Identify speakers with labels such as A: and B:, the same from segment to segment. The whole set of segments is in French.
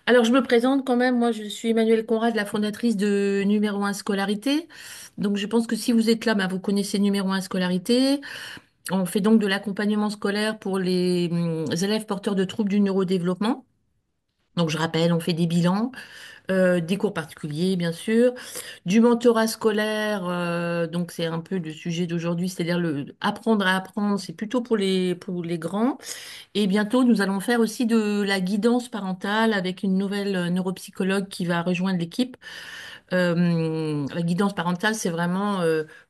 A: Alors, je me présente quand même. Moi, je suis Emmanuelle Conrad, la fondatrice de Numéro un Scolarité. Donc, je pense que si vous êtes là, vous connaissez Numéro un Scolarité. On fait donc de l'accompagnement scolaire pour les élèves porteurs de troubles du neurodéveloppement. Donc, je rappelle, on fait des bilans, des cours particuliers, bien sûr, du mentorat scolaire. Donc, c'est un peu le sujet d'aujourd'hui, c'est-à-dire le apprendre à apprendre. C'est plutôt pour les grands. Et bientôt, nous allons faire aussi de la guidance parentale avec une nouvelle neuropsychologue qui va rejoindre l'équipe. La guidance parentale, c'est vraiment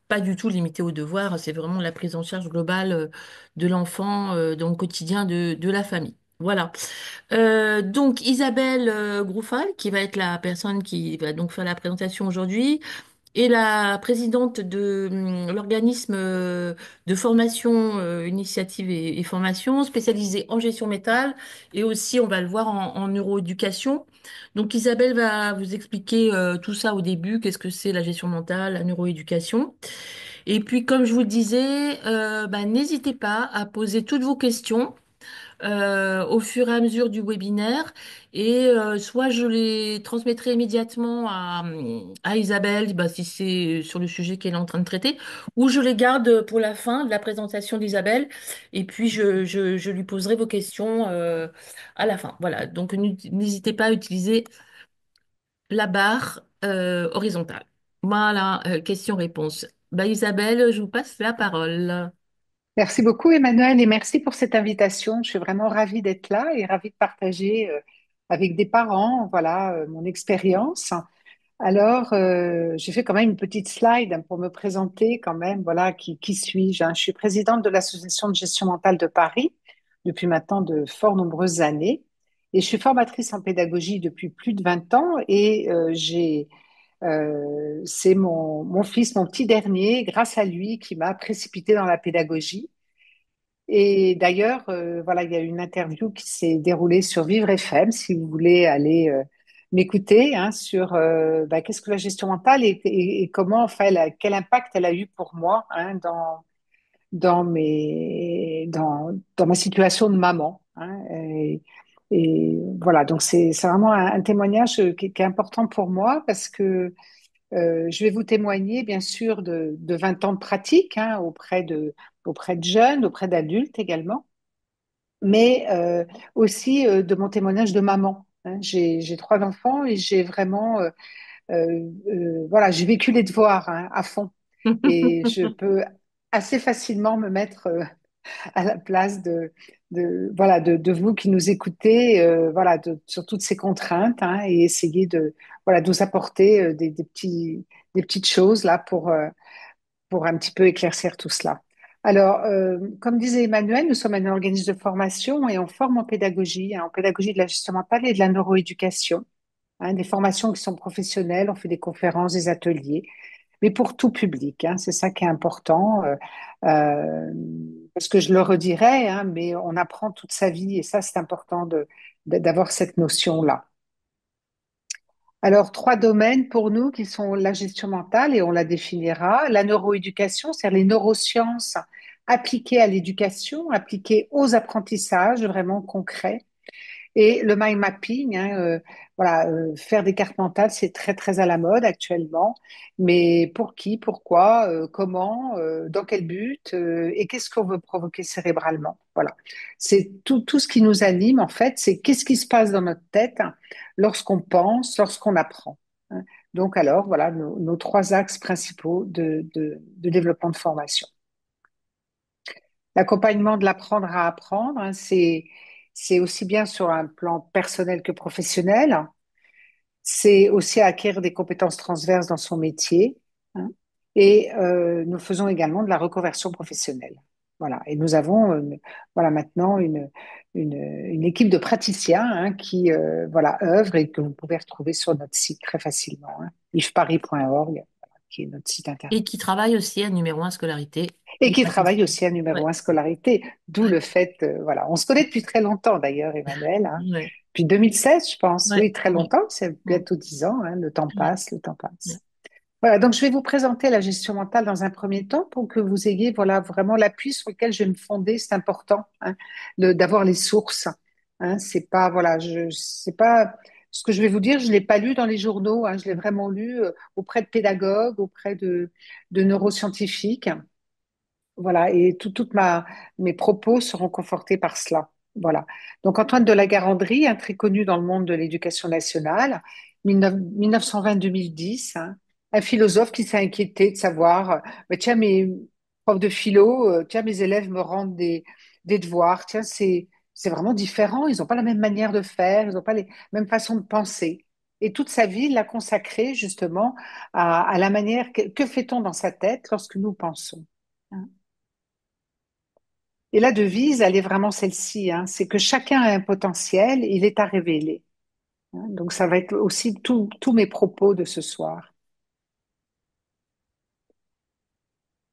A: pas du tout limité aux devoirs, c'est vraiment la prise en charge globale de l'enfant dans le quotidien de la famille. Voilà. Donc Isabelle Groufal, qui va être la personne qui va donc faire la présentation aujourd'hui, et la présidente de l'organisme de formation, initiative et formation spécialisé en gestion métal et aussi, on va le voir, en neuroéducation. Donc Isabelle va vous expliquer tout ça au début, qu'est-ce que c'est la gestion mentale, la neuroéducation. Et puis, comme je vous le disais, n'hésitez pas à poser toutes vos questions au fur et à mesure du webinaire. Et soit je les transmettrai immédiatement à Isabelle, si c'est sur le sujet qu'elle est en train de traiter, ou je les garde pour la fin de la présentation d'Isabelle. Et puis je lui poserai vos questions à la fin. Voilà, donc n'hésitez pas à utiliser la barre horizontale. Voilà, question-réponse. Isabelle, je vous passe la parole.
B: Merci beaucoup, Emmanuel, et merci pour cette invitation. Je suis vraiment ravie d'être là et ravie de partager avec des parents, voilà, mon expérience. Alors, j'ai fait quand même une petite slide pour me présenter quand même, voilà, qui suis-je, hein. Je suis présidente de l'Association de gestion mentale de Paris depuis maintenant de fort nombreuses années et je suis formatrice en pédagogie depuis plus de 20 ans et c'est mon fils, mon petit dernier, grâce à lui, qui m'a précipité dans la pédagogie. Et d'ailleurs, voilà, il y a une interview qui s'est déroulée sur Vivre FM, si vous voulez aller m'écouter, hein, sur qu'est-ce que la gestion mentale et comment, enfin, quel impact elle a eu pour moi, hein, dans ma situation de maman, hein. Et voilà, donc c'est vraiment un témoignage qui est important pour moi parce que je vais vous témoigner, bien sûr, de 20 ans de pratique, hein, auprès de jeunes, auprès d'adultes également, mais aussi de mon témoignage de maman, hein. J'ai trois enfants et j'ai vraiment, voilà, j'ai vécu les devoirs, hein, à fond. Et je peux assez facilement me mettre à la place voilà, de vous qui nous écoutez, voilà, sur toutes ces contraintes, hein, et essayer voilà, de vous apporter des petites choses là pour un petit peu éclaircir tout cela. Alors, comme disait Emmanuel, nous sommes un organisme de formation et on forme en pédagogie, hein, en pédagogie de la gestion mentale et de la neuroéducation, hein, des formations qui sont professionnelles, on fait des conférences, des ateliers, mais pour tout public, hein, c'est ça qui est important, euh, parce que je le redirai, hein, mais on apprend toute sa vie et ça, c'est important d'avoir cette notion-là. Alors, trois domaines pour nous qui sont la gestion mentale, et on la définira, la neuroéducation, c'est-à-dire les neurosciences appliquées à l'éducation, appliquées aux apprentissages vraiment concrets, et le mind mapping, hein, voilà, faire des cartes mentales, c'est très très à la mode actuellement. Mais pour qui, pourquoi, comment, dans quel but, et qu'est-ce qu'on veut provoquer cérébralement? Voilà, c'est tout ce qui nous anime en fait. C'est qu'est-ce qui se passe dans notre tête, hein, lorsqu'on pense, lorsqu'on apprend, hein. Donc alors voilà nos trois axes principaux de développement de formation. L'accompagnement de l'apprendre à apprendre, hein, c'est aussi bien sur un plan personnel que professionnel. C'est aussi acquérir des compétences transverses dans son métier, hein. Et nous faisons également de la reconversion professionnelle. Voilà. Et nous avons voilà, maintenant une équipe de praticiens, hein, qui voilà, œuvre et que vous pouvez retrouver sur notre site très facilement, hein, ifparis.org, voilà, qui est notre site internet.
A: Et qui travaille aussi à Numéro un Scolarité.
B: Et
A: Et
B: qui
A: pas que ça.
B: travaille aussi à numéro
A: Ouais,
B: un scolarité, d'où le fait, voilà, on se connaît depuis très longtemps d'ailleurs, Emmanuel, hein,
A: ouais,
B: depuis 2016, je pense,
A: ouais,
B: oui, très
A: ouais,
B: longtemps, c'est
A: mm,
B: bientôt 10 ans, hein, le temps
A: ouais,
B: passe, le temps
A: ouais.
B: passe. Voilà, donc je vais vous présenter la gestion mentale dans un premier temps pour que vous ayez, voilà, vraiment l'appui sur lequel je vais me fonder, c'est important, hein, d'avoir les sources, hein, c'est pas, voilà, c'est pas Ce que je vais vous dire, je l'ai pas lu dans les journaux, hein, je l'ai vraiment lu auprès de pédagogues, auprès de neuroscientifiques. Voilà, et mes propos seront confortés par cela. Voilà. Donc Antoine de la Garandrie, un très connu dans le monde de l'éducation nationale, 1920-2010, hein, un philosophe qui s'est inquiété de savoir, tiens, mes profs de philo, tiens, mes élèves me rendent des devoirs, tiens, c'est vraiment différent, ils n'ont pas la même manière de faire, ils n'ont pas les mêmes façons de penser. Et toute sa vie, il l'a consacré justement à la manière, que fait-on dans sa tête lorsque nous pensons? Hein. Et la devise, elle est vraiment celle-ci, hein, c'est que chacun a un potentiel, il est à révéler. Hein. Donc ça va être aussi tous mes propos de ce soir.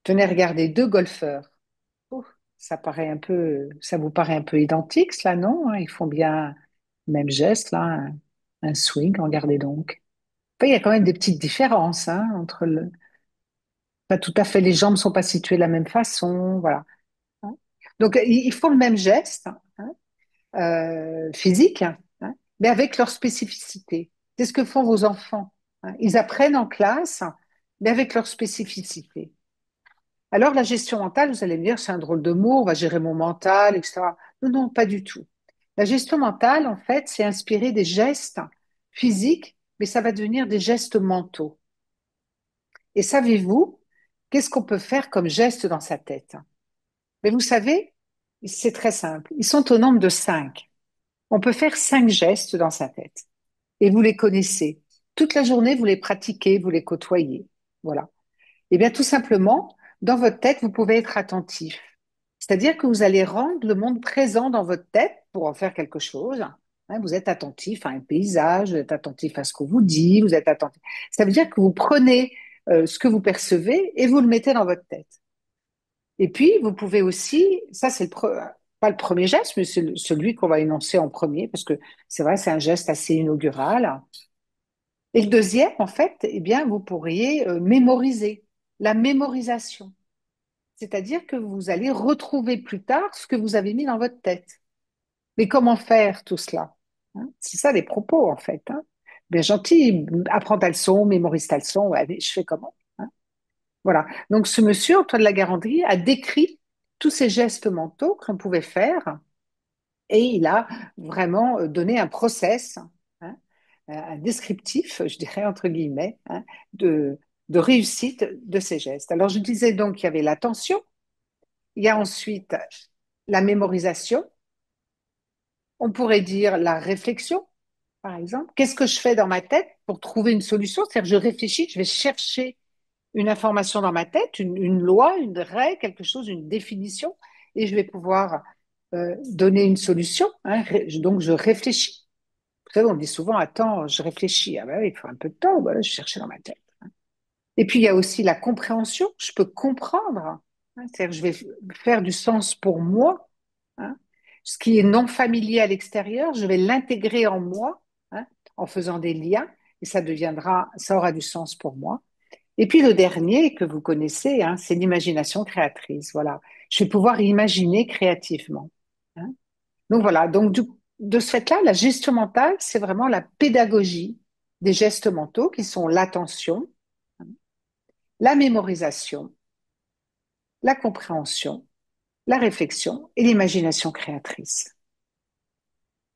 B: Tenez, regardez, deux golfeurs. Ouh, ça vous paraît un peu identique, cela, non? Hein, ils font bien le même geste, là, un swing, regardez donc. Enfin, il y a quand même des petites différences, hein, entre pas tout à fait, les jambes sont pas situées de la même façon, voilà. Hein. Donc, ils font le même geste, hein, physique, hein, mais avec leur spécificité. C'est ce que font vos enfants. Hein. Ils apprennent en classe, mais avec leur spécificité. Alors, la gestion mentale, vous allez me dire, c'est un drôle de mot, on va gérer mon mental, etc. Non, non, pas du tout. La gestion mentale, en fait, c'est inspirer des gestes physiques, mais ça va devenir des gestes mentaux. Et savez-vous, qu'est-ce qu'on peut faire comme geste dans sa tête? Mais vous savez, c'est très simple. Ils sont au nombre de 5. On peut faire 5 gestes dans sa tête. Et vous les connaissez. Toute la journée, vous les pratiquez, vous les côtoyez. Voilà. Eh bien, tout simplement, dans votre tête, vous pouvez être attentif. C'est-à-dire que vous allez rendre le monde présent dans votre tête pour en faire quelque chose. Hein, vous êtes attentif à un paysage, vous êtes attentif à ce qu'on vous dit, vous êtes attentif. Ça veut dire que vous prenez ce que vous percevez et vous le mettez dans votre tête. Et puis, vous pouvez aussi, ça c'est pas le premier geste, mais c'est celui qu'on va énoncer en premier, parce que c'est vrai, c'est un geste assez inaugural. Et le deuxième, en fait, eh bien, vous pourriez mémoriser, la mémorisation. C'est-à-dire que vous allez retrouver plus tard ce que vous avez mis dans votre tête. Mais comment faire tout cela? Hein. C'est ça les propos, en fait. Hein. Bien gentil, apprends ta leçon, mémorise ta leçon, ouais, mais je fais comment? Hein. Voilà. Donc, ce monsieur, Antoine de la Garandrie, a décrit tous ces gestes mentaux que l'on pouvait faire et il a vraiment donné un process, hein, un descriptif, je dirais entre guillemets, hein, de réussite de ces gestes. Alors, je disais donc qu'il y avait l'attention, il y a ensuite la mémorisation, on pourrait dire la réflexion, par exemple. Qu'est-ce que je fais dans ma tête pour trouver une solution? C'est-à-dire, je réfléchis, je vais chercher une information dans ma tête, une loi, une règle, quelque chose, une définition, et je vais pouvoir donner une solution. Hein. Donc, je réfléchis. Vous savez, on dit souvent, attends, je réfléchis. Ah ben oui, il faut un peu de temps, voilà, je cherchais dans ma tête. Et puis, il y a aussi la compréhension. Je peux comprendre. Hein. C'est-à-dire, je vais faire du sens pour moi. Hein. Ce qui est non familier à l'extérieur, je vais l'intégrer en moi, hein, en faisant des liens, et ça aura du sens pour moi. Et puis le dernier que vous connaissez, hein, c'est l'imagination créatrice. Voilà, je vais pouvoir imaginer créativement. Hein. Donc voilà, de ce fait-là, la gestion mentale, c'est vraiment la pédagogie des gestes mentaux qui sont l'attention, la mémorisation, la compréhension, la réflexion et l'imagination créatrice.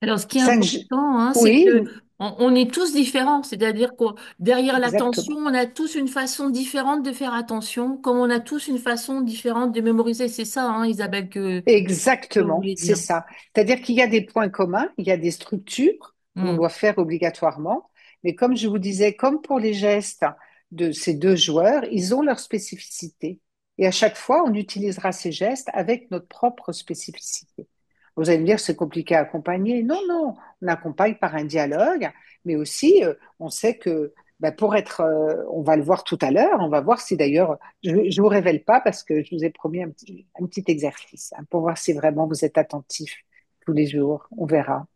A: Alors, ce qui est
B: 5 G.
A: important, hein, c'est
B: Oui,
A: que on est tous différents. C'est-à-dire que derrière l'attention,
B: exactement.
A: on a tous une façon différente de faire attention, comme on a tous une façon différente de mémoriser. C'est ça, hein, Isabelle, que vous
B: Exactement,
A: voulez
B: c'est
A: dire.
B: ça. C'est-à-dire qu'il y a des points communs, il y a des structures que l'on
A: Hmm.
B: doit faire obligatoirement, mais comme je vous disais, comme pour les gestes de ces deux joueurs, ils ont leur spécificité. Et à chaque fois, on utilisera ces gestes avec notre propre spécificité. Vous allez me dire, c'est compliqué à accompagner. Non, non, on accompagne par un dialogue, mais aussi, on sait que pour être, on va le voir tout à l'heure, on va voir si d'ailleurs, je ne vous révèle pas parce que je vous ai promis un petit exercice hein, pour voir si vraiment vous êtes attentif tous les jours, on verra.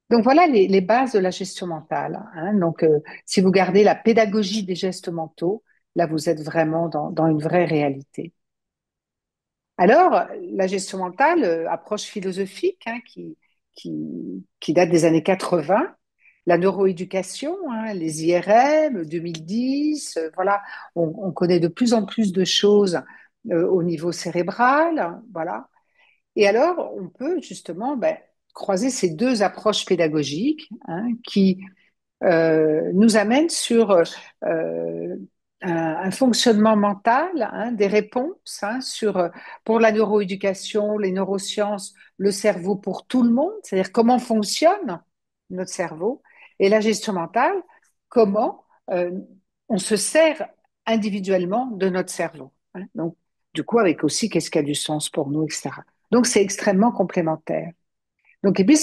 B: Donc voilà les bases de la gestion mentale. Hein. Donc, si vous gardez la pédagogie des gestes mentaux, là, vous êtes vraiment dans une vraie réalité. Alors, la gestion mentale, approche philosophique hein, qui date des années 80, la neuroéducation, hein, les IRM 2010, voilà, on connaît de plus en plus de choses au niveau cérébral, voilà. Et alors, on peut justement ben, croiser ces deux approches pédagogiques hein, qui nous amène sur un fonctionnement mental, hein, des réponses hein, sur, pour la neuroéducation, les neurosciences, le cerveau pour tout le monde, c'est-à-dire comment fonctionne notre cerveau, et la gestion mentale, comment on se sert individuellement de notre cerveau. Hein. Donc, du coup, avec aussi qu'est-ce qui a du sens pour nous, etc. Donc, c'est extrêmement complémentaire. Donc, et puis,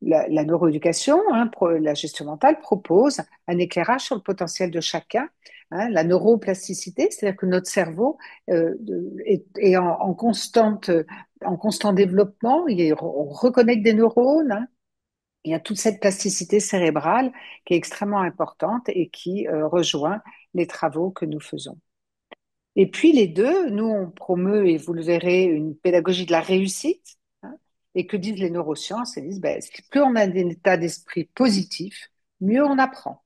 B: la neuroéducation, hein, la gestion mentale propose un éclairage sur le potentiel de chacun, hein, la neuroplasticité, c'est-à-dire que notre cerveau est en constant développement, on reconnecte des neurones, hein, il y a toute cette plasticité cérébrale qui est extrêmement importante et qui rejoint les travaux que nous faisons. Et puis les deux, nous, on promeut, et vous le verrez, une pédagogie de la réussite. Hein. Et que disent les neurosciences? Elles disent, ben, plus on a un état d'esprit positif, mieux on apprend.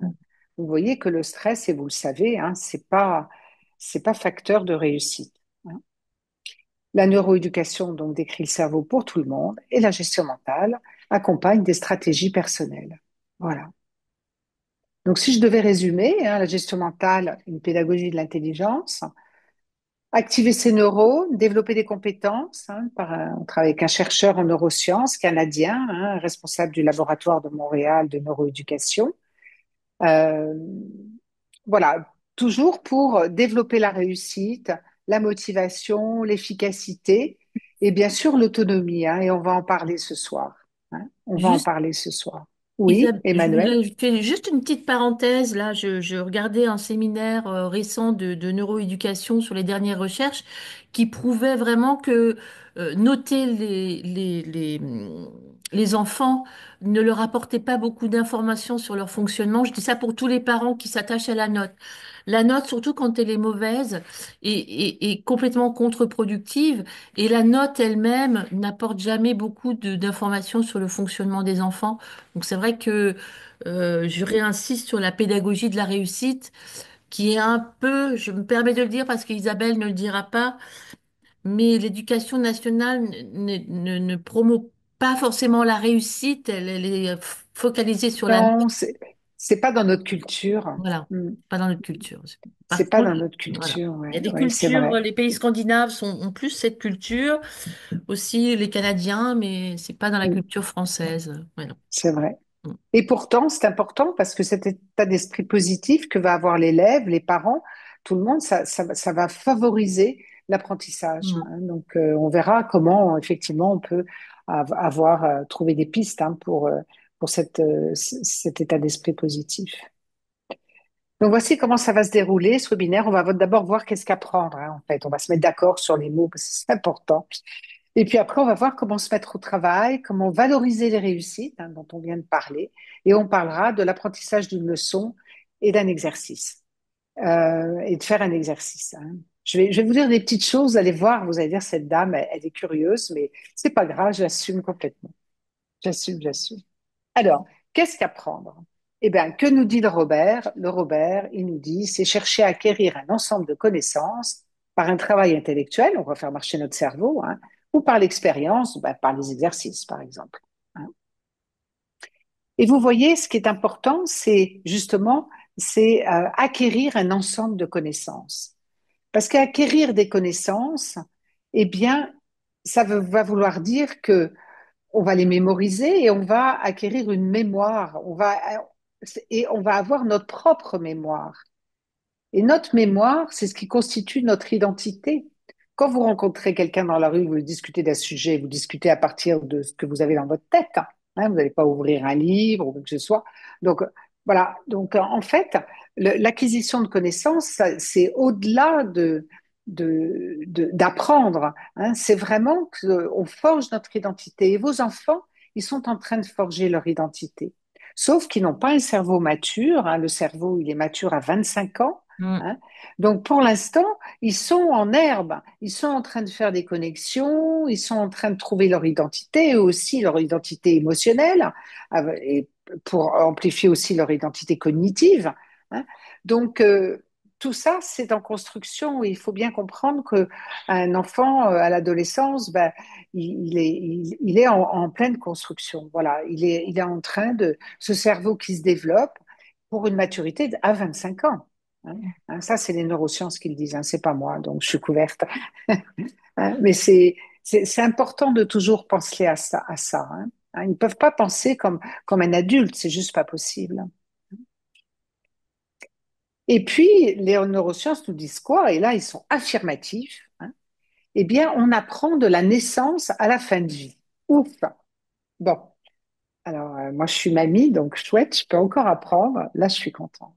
B: Hein. Vous voyez que le stress, et vous le savez, hein, c'est pas facteur de réussite. Hein. La neuroéducation, donc, décrit le cerveau pour tout le monde, et la gestion mentale accompagne des stratégies personnelles. Voilà. Donc, si je devais résumer, hein, la gestion mentale, une pédagogie de l'intelligence, activer ses neurones, développer des compétences. Hein, on travaille avec un chercheur en neurosciences canadien, hein, responsable du laboratoire de Montréal de neuroéducation. Euh, voilà, toujours pour développer la réussite, la motivation, l'efficacité et bien sûr l'autonomie. Hein, et on va en parler ce soir. Hein, on va en
A: Juste
B: parler ce soir. Oui,
A: Je
B: Emmanuel.
A: voulais faire juste une petite parenthèse. Là, je regardais un séminaire récent de neuroéducation sur les dernières recherches qui prouvait vraiment que noter les enfants ne leur apportait pas beaucoup d'informations sur leur fonctionnement. Je dis ça pour tous les parents qui s'attachent à la note. La note, surtout quand elle est mauvaise, est complètement contre-productive. Et la note elle-même n'apporte jamais beaucoup d'informations sur le fonctionnement des enfants. Donc c'est vrai que je réinsiste sur la pédagogie de la réussite, qui est un peu, je me permets de le dire parce qu'Isabelle ne le dira pas, mais l'éducation nationale ne promeut pas forcément la réussite, elle est focalisée sur la
B: Non,
A: note.
B: c'est pas dans notre culture.
A: Voilà,
B: Hmm.
A: pas dans notre culture. Par
B: C'est pas
A: contre,
B: dans notre
A: voilà.
B: culture.
A: Il y a
B: Ouais,
A: des
B: ouais, c'est
A: cultures,
B: vrai.
A: les pays scandinaves ont plus cette culture, aussi les Canadiens, mais c'est pas dans la
B: Hmm.
A: culture française. Ouais, non.
B: C'est vrai. Et pourtant, c'est important parce que cet état d'esprit positif que va avoir l'élève, les parents, tout le monde, ça va favoriser l'apprentissage.
A: Mm.
B: Hein. Donc, on verra comment, effectivement, on peut avoir trouvé des pistes hein, pour cet état d'esprit positif. Donc, voici comment ça va se dérouler, ce webinaire. On va d'abord voir qu'est-ce qu'apprendre, hein, en fait. On va se mettre d'accord sur les mots parce que c'est important. Et puis après, on va voir comment se mettre au travail, comment valoriser les réussites hein, dont on vient de parler. Et on parlera de l'apprentissage d'une leçon et d'un exercice. Et de faire un exercice. Hein. Je vais vous dire des petites choses, vous allez voir, vous allez dire, cette dame, elle est curieuse, mais c'est pas grave, j'assume complètement. J'assume. Alors, qu'est-ce qu'apprendre? Eh bien, que nous dit le Robert? Le Robert, il nous dit, c'est chercher à acquérir un ensemble de connaissances par un travail intellectuel, on va faire marcher notre cerveau, hein, ou par l'expérience, ben, par les exercices, par exemple. Hein. Et vous voyez, ce qui est important, c'est justement, c'est acquérir un ensemble de connaissances. Parce qu'acquérir des connaissances, eh bien, va vouloir dire que on va les mémoriser et on va acquérir une mémoire. Et on va avoir notre propre mémoire. Et notre mémoire, c'est ce qui constitue notre identité. Quand vous rencontrez quelqu'un dans la rue, vous discutez d'un sujet, vous discutez à partir de ce que vous avez dans votre tête. Hein, vous n'allez pas ouvrir un livre ou quoi que ce soit. Donc, voilà. Donc, en fait, l'acquisition de connaissances, c'est au-delà d'apprendre. Hein. C'est vraiment qu'on forge notre identité. Et vos enfants, ils sont en train de forger leur identité. Sauf qu'ils n'ont pas un cerveau mature. Hein. Le cerveau, il est mature à 25 ans.
A: Mm.
B: hein. Donc pour l'instant, ils sont en herbe, ils sont en train de faire des connexions, ils sont en train de trouver leur identité, eux aussi leur identité émotionnelle, et pour amplifier aussi leur identité cognitive, hein. Donc tout ça, c'est en construction. Il faut bien comprendre que un enfant à l'adolescence, ben, il est en pleine construction. Voilà, il est en train de ce cerveau qui se développe pour une maturité à 25 ans, hein. Hein, ça, c'est les neurosciences qui le disent, hein, c'est pas moi, donc je suis couverte. Hein, mais c'est important de toujours penser à ça, hein. Hein, ils ne peuvent pas penser comme un adulte, c'est juste pas possible. Et puis, les neurosciences nous disent quoi? Et là, ils sont affirmatifs, hein. Eh bien, on apprend de la naissance à la fin de vie. Ouf! Bon, alors moi, je suis mamie, donc chouette, je peux encore apprendre. Là, je suis contente.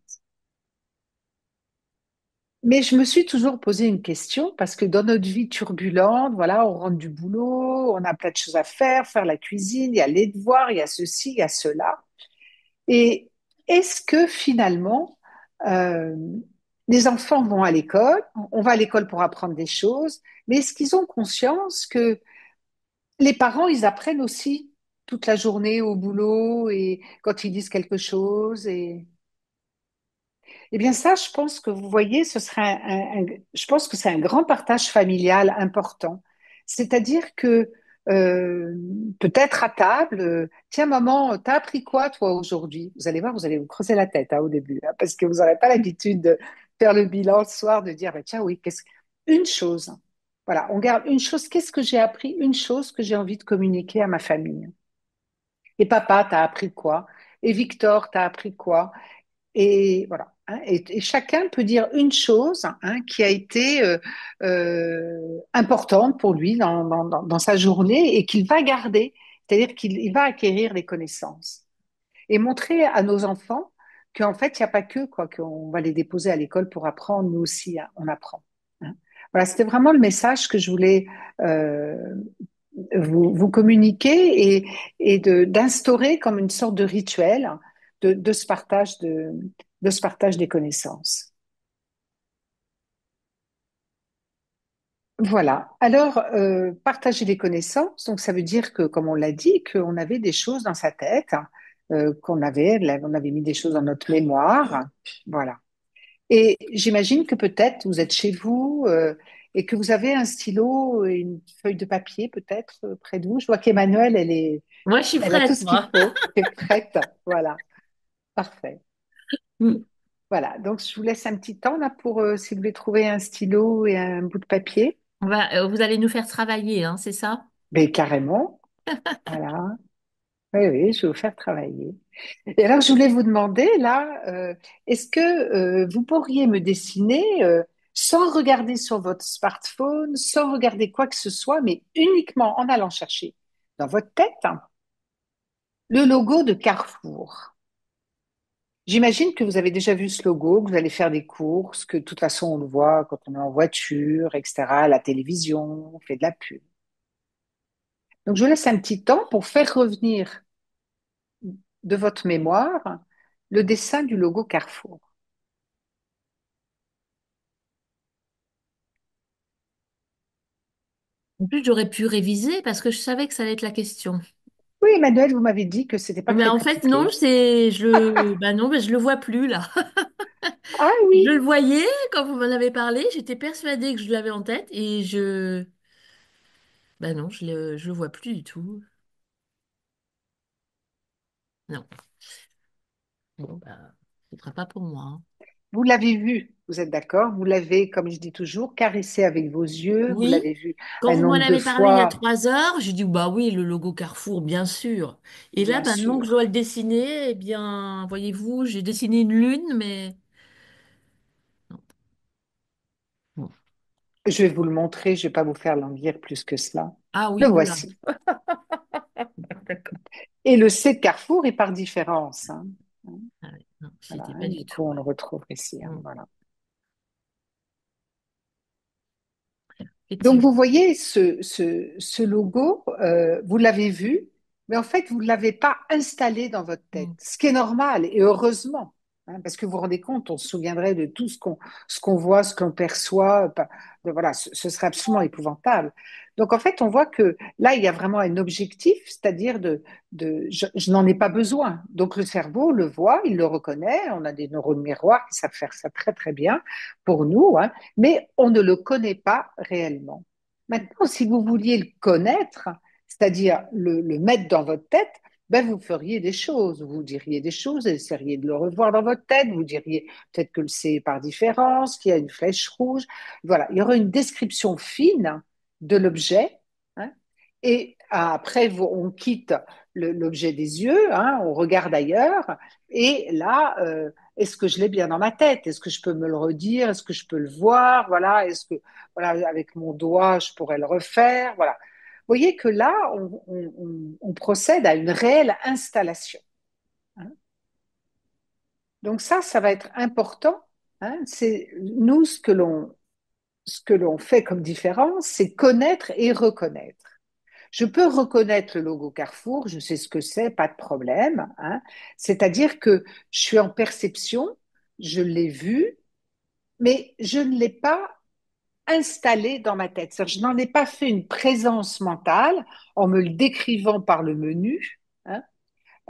B: Mais je me suis toujours posé une question parce que dans notre vie turbulente, voilà, on rentre du boulot, on a plein de choses à faire, faire la cuisine, il y a les devoirs, il y a ceci, il y a cela. Et est-ce que finalement, euh, les enfants vont à l'école, on va à l'école pour apprendre des choses, mais est-ce qu'ils ont conscience que les parents, ils apprennent aussi toute la journée au boulot et quand ils disent quelque chose et eh bien ça, je pense que vous voyez, ce serait je pense que c'est un grand partage familial important. C'est-à-dire que euh, peut-être à table, tiens maman, t'as appris quoi toi aujourd'hui? Vous allez voir, vous allez vous creuser la tête hein, au début, hein, parce que vous n'aurez pas l'habitude de faire le bilan le soir, de dire, bah, tiens oui, une chose. Voilà, on garde une chose. Qu'est-ce que j'ai appris? Une chose que j'ai envie de communiquer à ma famille. Et papa, t'as appris quoi? Et Victor, t'as appris quoi? Et voilà, hein, et chacun peut dire une chose hein, qui a été importante pour lui dans sa journée et qu'il va garder, c'est-à-dire qu'il va acquérir les connaissances. Et montrer à nos enfants qu'en fait, il n'y a pas que, quoi, qu'on va les déposer à l'école pour apprendre, nous aussi, hein, on apprend. Hein. Voilà, c'était vraiment le message que je voulais euh, vous communiquer d'instaurer comme une sorte de rituel de ce partage de ce partage des connaissances. Voilà. Alors, partager les connaissances, donc ça veut dire que, comme on l'a dit, qu'on avait des choses dans sa tête, on avait mis des choses dans notre mémoire. Voilà. Et j'imagine que peut-être vous êtes chez vous et que vous avez un stylo et une feuille de papier peut-être près de vous. Je vois qu'Emmanuel,
A: Moi, je suis
B: elle a tout
A: prête,
B: ce qu'il
A: moi.
B: faut. Elle est prête. Voilà. Parfait.
A: Mm.
B: Voilà. Donc, je vous laisse un petit temps là pour si vous voulez trouver un stylo et un bout de papier.
A: Vous allez nous faire travailler, hein, c'est ça?
B: Mais carrément. Voilà. Oui, oui, je vais vous faire travailler. Et alors, je voulais vous demander, là, est-ce que vous pourriez me dessiner, sans regarder sur votre smartphone, sans regarder quoi que ce soit, mais uniquement en allant chercher dans votre tête hein, le logo de Carrefour. J'imagine que vous avez déjà vu ce logo, que vous allez faire des courses, que de toute façon, on le voit quand on est en voiture, etc., à la télévision, on fait de la pub. Donc, je vous laisse un petit temps pour faire revenir de votre mémoire le dessin du logo Carrefour.
A: En plus, j'aurais pu réviser parce que je savais que ça allait être la question.
B: Oui, Emmanuel, vous m'avez dit que c'était pas
A: Mais
B: très
A: en fait, non,
B: compliqué.
A: bah non, mais je le vois plus là.
B: Ah
A: Je le
B: oui,
A: voyais quand vous m'en avez parlé, j'étais persuadée que je l'avais en tête bah non, je le vois plus du tout. Non, bon, bah, ce sera pas pour moi, hein.
B: vous l'avez vu, vous êtes d'accord? Vous l'avez, comme je dis toujours, caressé avec vos yeux, vous
A: Oui,
B: l'avez vu
A: quand
B: un
A: vous m'en
B: nombre de
A: avez parlé il y a
B: fois,
A: 3 heures, j'ai dit bah oui, le logo Carrefour, bien sûr. Et là,
B: bien
A: maintenant que je dois
B: sûr.
A: le dessiner, eh bien, voyez-vous, j'ai dessiné une lune, mais non. Bon.
B: Je vais vous le montrer, je vais pas vous faire languir plus que cela.
A: Ah
B: Le
A: oui, oula.
B: voici.
A: D'accord.
B: Et le C de Carrefour est par différence, hein.
A: Ah ouais, non,
B: Voilà,
A: c'était
B: hein,
A: pas
B: du
A: du
B: coup,
A: tout,
B: on le
A: ouais.
B: retrouve ici, hein,
A: Mm.
B: voilà. Donc,
A: Effectivement.
B: vous voyez, ce logo, vous l'avez vu, mais en fait, vous ne l'avez pas installé dans votre tête,
A: Mm.
B: ce qui est normal, et heureusement. hein, parce que vous vous rendez compte, on se souviendrait de tout ce qu'on voit, ce qu'on perçoit. Voilà, ce serait absolument épouvantable. Donc en fait, on voit que là, il y a vraiment un objectif, c'est-à-dire je n'en ai pas besoin. Donc le cerveau le voit, il le reconnaît. On a des neurones miroirs qui savent faire ça très très bien pour nous, hein, mais on ne le connaît pas réellement. Maintenant, si vous vouliez le connaître, c'est-à-dire le mettre dans votre tête, ben vous feriez des choses, vous diriez des choses, vous essaieriez de le revoir dans votre tête, vous diriez peut-être que c'est par différence, qu'il y a une flèche rouge. Voilà, il y aura une description fine de l'objet, hein, et après, on quitte l'objet des yeux, hein, on regarde ailleurs, et là, est-ce que je l'ai bien dans ma tête? Est-ce que je peux me le redire? Est-ce que je peux le voir? Voilà, est-ce que, voilà, avec mon doigt, je pourrais le refaire? Voilà. Vous voyez que là, on procède à une réelle installation, hein. Donc ça va être important, hein. C'est nous ce que l'on fait comme différence, c'est connaître et reconnaître. Je peux reconnaître le logo Carrefour, je sais ce que c'est, pas de problème, hein. C'est-à-dire que je suis en perception, je l'ai vu, mais je ne l'ai pas installé dans ma tête. C'est-à-dire, je n'en ai pas fait une présence mentale en me le décrivant par le menu, hein,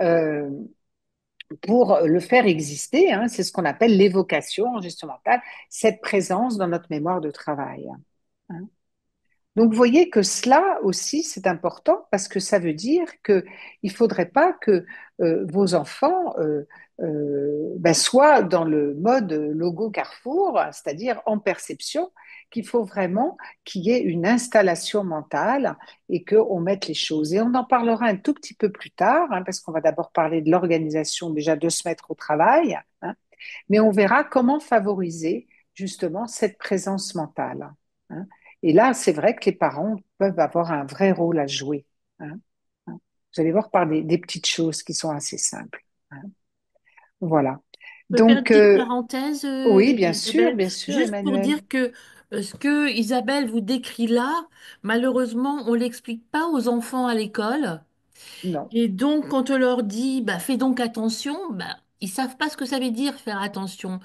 B: euh, pour le faire exister, hein. C'est ce qu'on appelle l'évocation en gestion mentale, cette présence dans notre mémoire de travail, hein. Donc, vous voyez que cela aussi, c'est important parce que ça veut dire qu'il ne faudrait pas que vos enfants ben, soient dans le mode logo Carrefour, c'est-à-dire en perception, qu'il faut vraiment qu'il y ait une installation mentale et qu'on mette les choses. Et on en parlera un tout petit peu plus tard, hein, parce qu'on va d'abord parler de l'organisation déjà de se mettre au travail, hein, mais on verra comment favoriser justement cette présence mentale, hein. Et là, c'est vrai que les parents peuvent avoir un vrai rôle à jouer, hein, hein. Vous allez voir par des petites choses qui sont assez simples, hein. Voilà.
A: Je peux faire une
B: Donc,
A: petite parenthèse,
B: oui,
A: Isabelle,
B: bien sûr,
A: juste pour
B: Emmanuel.
A: dire que ce que Isabelle vous décrit là, malheureusement, on l'explique pas aux enfants à l'école.
B: Non,
A: Et donc, quand on leur dit, bah, fais donc attention, bah, ils savent pas ce que ça veut dire faire attention.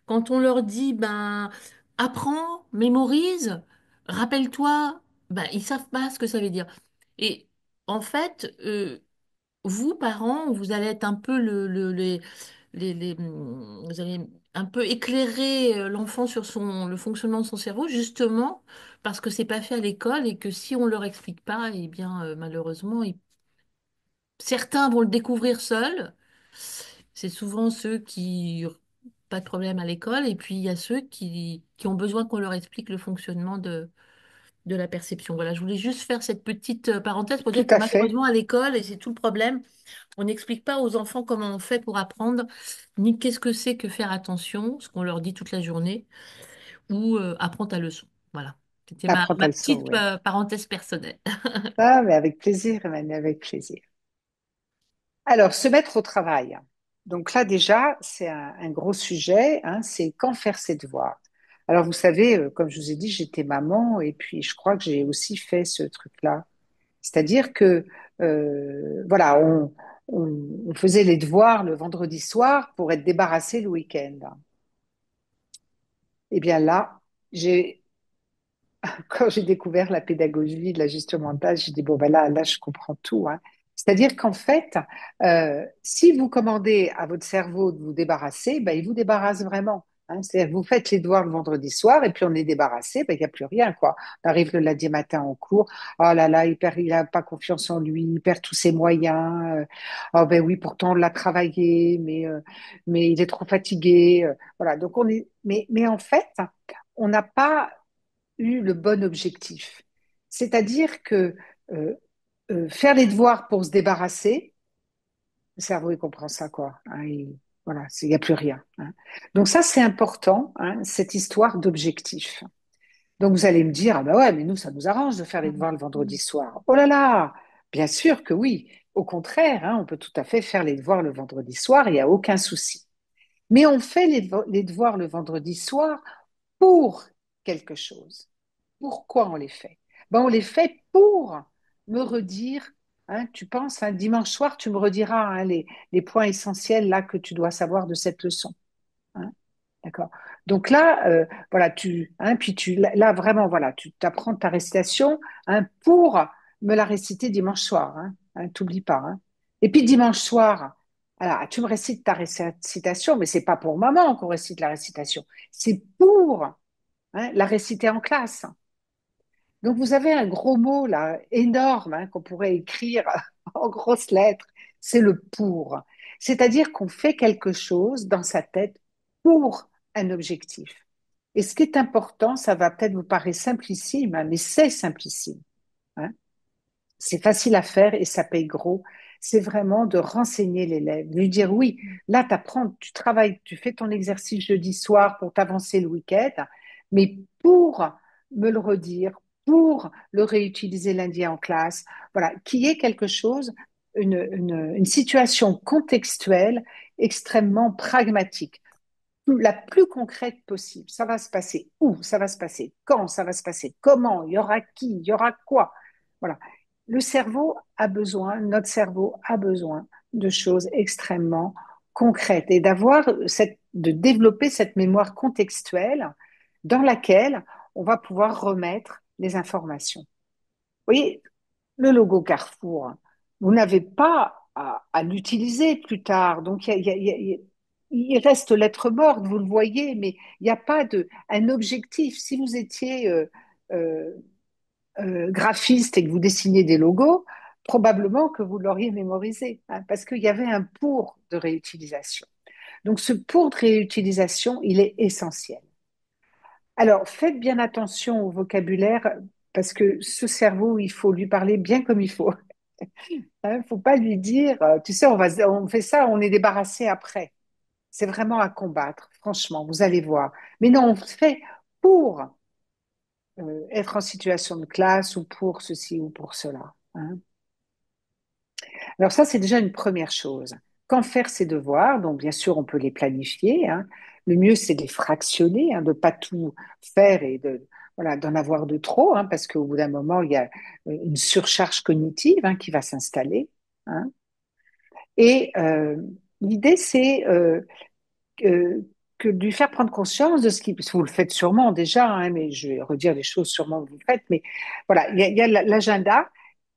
A: Quand on leur dit, ben, apprends, mémorise, rappelle-toi, bah, ils savent pas ce que ça veut dire. Et en fait, vous, parents, vous allez être un peu vous allez un peu éclairer l'enfant sur le fonctionnement de son cerveau, justement, parce que c'est pas fait à l'école et que si on leur explique pas, eh bien, malheureusement, certains vont le découvrir seuls. C'est souvent ceux qui pas de problème à l'école, et puis il y a ceux qui ont besoin qu'on leur explique le fonctionnement de la perception. Voilà, je voulais juste faire cette petite parenthèse pour
B: tout
A: dire que
B: à fait.
A: malheureusement à l'école, et c'est tout le problème, on n'explique pas aux enfants comment on fait pour apprendre, ni qu'est-ce que c'est que faire attention, ce qu'on leur dit toute la journée, ou apprends ta leçon. Voilà, c'était
B: Apprends
A: ma
B: ta leçon,
A: petite
B: oui.
A: parenthèse personnelle.
B: Ah, mais avec plaisir, Emmanuel, avec plaisir. Alors, se mettre au travail. Donc là, déjà, c'est un gros sujet, hein, c'est quand faire ses devoirs. Alors, vous savez, comme je vous ai dit, j'étais maman et puis je crois que j'ai aussi fait ce truc-là. C'est-à-dire que, voilà, on faisait les devoirs le vendredi soir pour être débarrassé le week-end. Eh bien là, j'ai quand j'ai découvert la pédagogie de la gestion mentale, j'ai dit, bon, ben là, je comprends tout, hein. C'est-à-dire qu'en fait, si vous commandez à votre cerveau de vous débarrasser, ben, il vous débarrasse vraiment, hein. C'est-à-dire que vous faites les devoirs le vendredi soir et puis on est débarrassé, ben, il n'y a plus rien, quoi. On arrive le lundi matin en cours, oh là là, il a pas confiance en lui, il perd tous ses moyens. Oh ben oui, pourtant on l'a travaillé, mais il est trop fatigué. Voilà, donc mais en fait, on n'a pas eu le bon objectif. C'est-à-dire que euh, faire les devoirs pour se débarrasser, le cerveau, il comprend ça, quoi, hein, voilà, il n'y a plus rien, hein. Donc ça, c'est important, hein, cette histoire d'objectif. Donc vous allez me dire, ah ben ouais, mais nous, ça nous arrange de faire les devoirs le vendredi soir. Oh là là, bien sûr que oui. Au contraire, hein, on peut tout à fait faire les devoirs le vendredi soir, il n'y a aucun souci. Mais on fait les devoirs le vendredi soir pour quelque chose. Pourquoi on les fait? Ben, on les fait pour me redire, hein, tu penses, hein, dimanche soir, tu me rediras, hein, les points essentiels là que tu dois savoir de cette leçon. hein. D'accord. Donc là, voilà, puis là vraiment, voilà, tu t'apprends ta récitation, hein, pour me la réciter dimanche soir, t'oublies pas, hein. Et puis dimanche soir, alors, tu me récites ta récitation, mais c'est pas pour maman qu'on récite la récitation, c'est pour, la réciter en classe. Donc vous avez un gros mot là, énorme, qu'on pourrait écrire en grosses lettres, c'est le pour. C'est-à-dire qu'on fait quelque chose dans sa tête pour un objectif. Et ce qui est important, ça va peut-être vous paraître simplissime, mais c'est simplissime, hein. C'est facile à faire et ça paye gros. C'est vraiment de renseigner l'élève, de lui dire oui, là, tu apprends, tu travailles, tu fais ton exercice jeudi soir pour t'avancer le week-end, mais pour me le redire, pour le réutiliser lundi en classe, voilà, qui est quelque chose, une situation contextuelle extrêmement pragmatique, la plus concrète possible. Ça va se passer où? Ça va se passer quand? Ça va se passer comment? Il y aura qui? Il y aura quoi? Voilà. Le cerveau a besoin, notre cerveau a besoin de choses extrêmement concrètes et de développer cette mémoire contextuelle dans laquelle on va pouvoir remettre les informations. Vous voyez, le logo Carrefour, vous n'avez pas à l'utiliser plus tard. Donc, il reste lettre morte, vous le voyez, mais il n'y a pas un objectif. Si vous étiez euh, graphiste et que vous dessiniez des logos, probablement que vous l'auriez mémorisé, parce qu'il y avait un pour de réutilisation. Donc, ce pour de réutilisation, il est essentiel. Alors, faites bien attention au vocabulaire, parce que ce cerveau, il faut lui parler bien comme il faut. Faut pas lui dire, tu sais, on fait ça, on est débarrassé après. C'est vraiment à combattre, franchement, vous allez voir. Mais non, on le fait pour être en situation de classe ou pour ceci ou pour cela, hein. Alors ça, c'est déjà une première chose. Quand faire ses devoirs, donc bien sûr, on peut les planifier, hein. Le mieux, c'est de les fractionner, de pas tout faire et voilà, d'en avoir de trop, parce qu'au bout d'un moment, il y a une surcharge cognitive, qui va s'installer, hein. Et l'idée, c'est que de lui faire prendre conscience de ce qui, parce que vous le faites sûrement déjà, mais je vais redire les choses sûrement que vous faites, mais voilà, il y a l'agenda.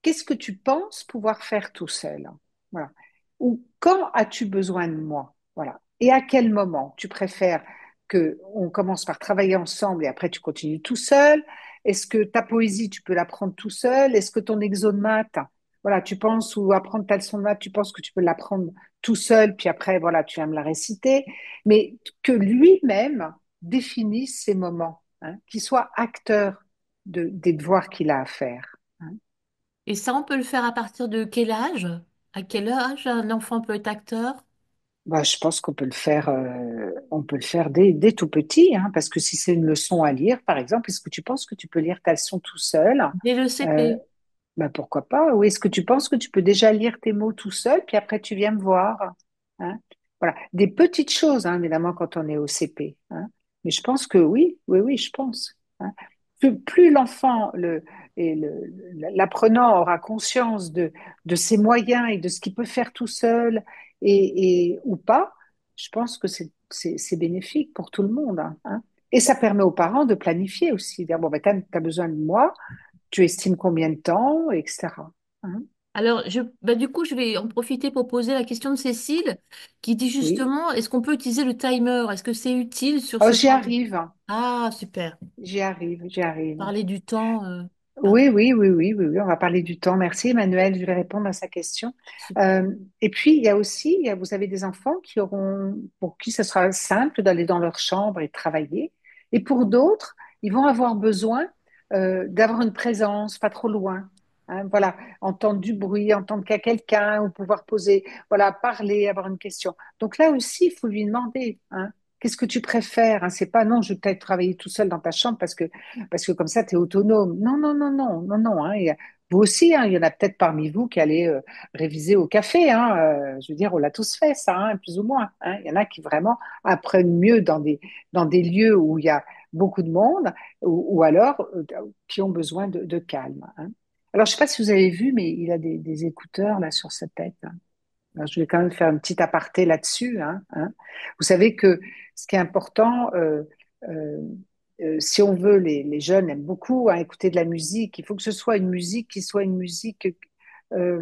B: Qu'est-ce que tu penses pouvoir faire tout seul? Voilà. Ou quand as-tu besoin de moi? Voilà. Et à quel moment? Tu préfères que on commence par travailler ensemble et après tu continues tout seul? Est-ce que ta poésie, tu peux l'apprendre tout seul? Est-ce que ton exo de maths, voilà, tu penses, ou apprendre ta leçon de maths, tu penses que tu peux l'apprendre tout seul, puis après, voilà, tu viens me la réciter, mais que lui-même définisse ces moments, qu'il soit acteur des devoirs qu'il a à faire, hein.
A: Et ça, on peut le faire à partir de quel âge? À quel âge un enfant peut être acteur?
B: Bah, je pense qu'on peut le faire, on peut le faire dès tout petit, parce que si c'est une leçon à lire, par exemple, est-ce que tu penses que tu peux lire ta leçon tout seul?
A: Dès le
B: Euh,
A: CP.
B: Bah, pourquoi pas? Ou est-ce que tu penses que tu peux déjà lire tes mots tout seul, puis après tu viens me voir, hein? Voilà, des petites choses, évidemment, quand on est au CP, hein. Mais je pense que oui, oui, oui, je pense, hein. Plus l'enfant, l'apprenant aura conscience de ses moyens et de ce qu'il peut faire tout seul ou pas, je pense que c'est bénéfique pour tout le monde, hein. Et ça permet aux parents de planifier aussi, dire, bon, ben, t'as besoin de moi, tu estimes combien de temps, etc., hein.
A: Alors, du coup, je vais en profiter pour poser la question de Cécile, qui dit
B: Oui.
A: justement, est-ce qu'on peut utiliser le timer? Est-ce que c'est utile sur
B: Oh,
A: ce
B: j'y
A: genre de...
B: arrive,
A: Ah, super.
B: j'y arrive, j'y arrive.
A: Parler du temps. Ah,
B: Oui, oui, oui, oui, oui, oui, on va parler du temps. Merci, Emmanuel, je vais répondre à sa question.
A: super.
B: Et puis, il y a aussi, vous avez des enfants pour qui ce sera simple d'aller dans leur chambre et travailler. Et pour d'autres, ils vont avoir besoin d'avoir une présence pas trop loin. Voilà, entendre du bruit, entendre qu'il y a quelqu'un, ou pouvoir poser, voilà, parler, avoir une question. Donc là aussi, il faut lui demander, qu'est-ce que tu préfères, c'est pas non, je vais peut-être travailler tout seul dans ta chambre parce que comme ça, tu es autonome. Non, non, non, non, non, non, vous aussi, il y en a peut-être parmi vous qui allez réviser au café, je veux dire, on l'a tous fait, ça, plus ou moins, hein. Il y en a qui vraiment apprennent mieux dans des lieux où il y a beaucoup de monde ou alors qui ont besoin de calme, hein. Alors, je ne sais pas si vous avez vu, mais il a des écouteurs là sur sa tête, hein. Alors, je vais quand même faire une petite aparté là-dessus, hein. Vous savez que ce qui est important, euh, si on veut, les jeunes aiment beaucoup hein, écouter de la musique. Il faut que ce soit une musique qui soit une musique, euh,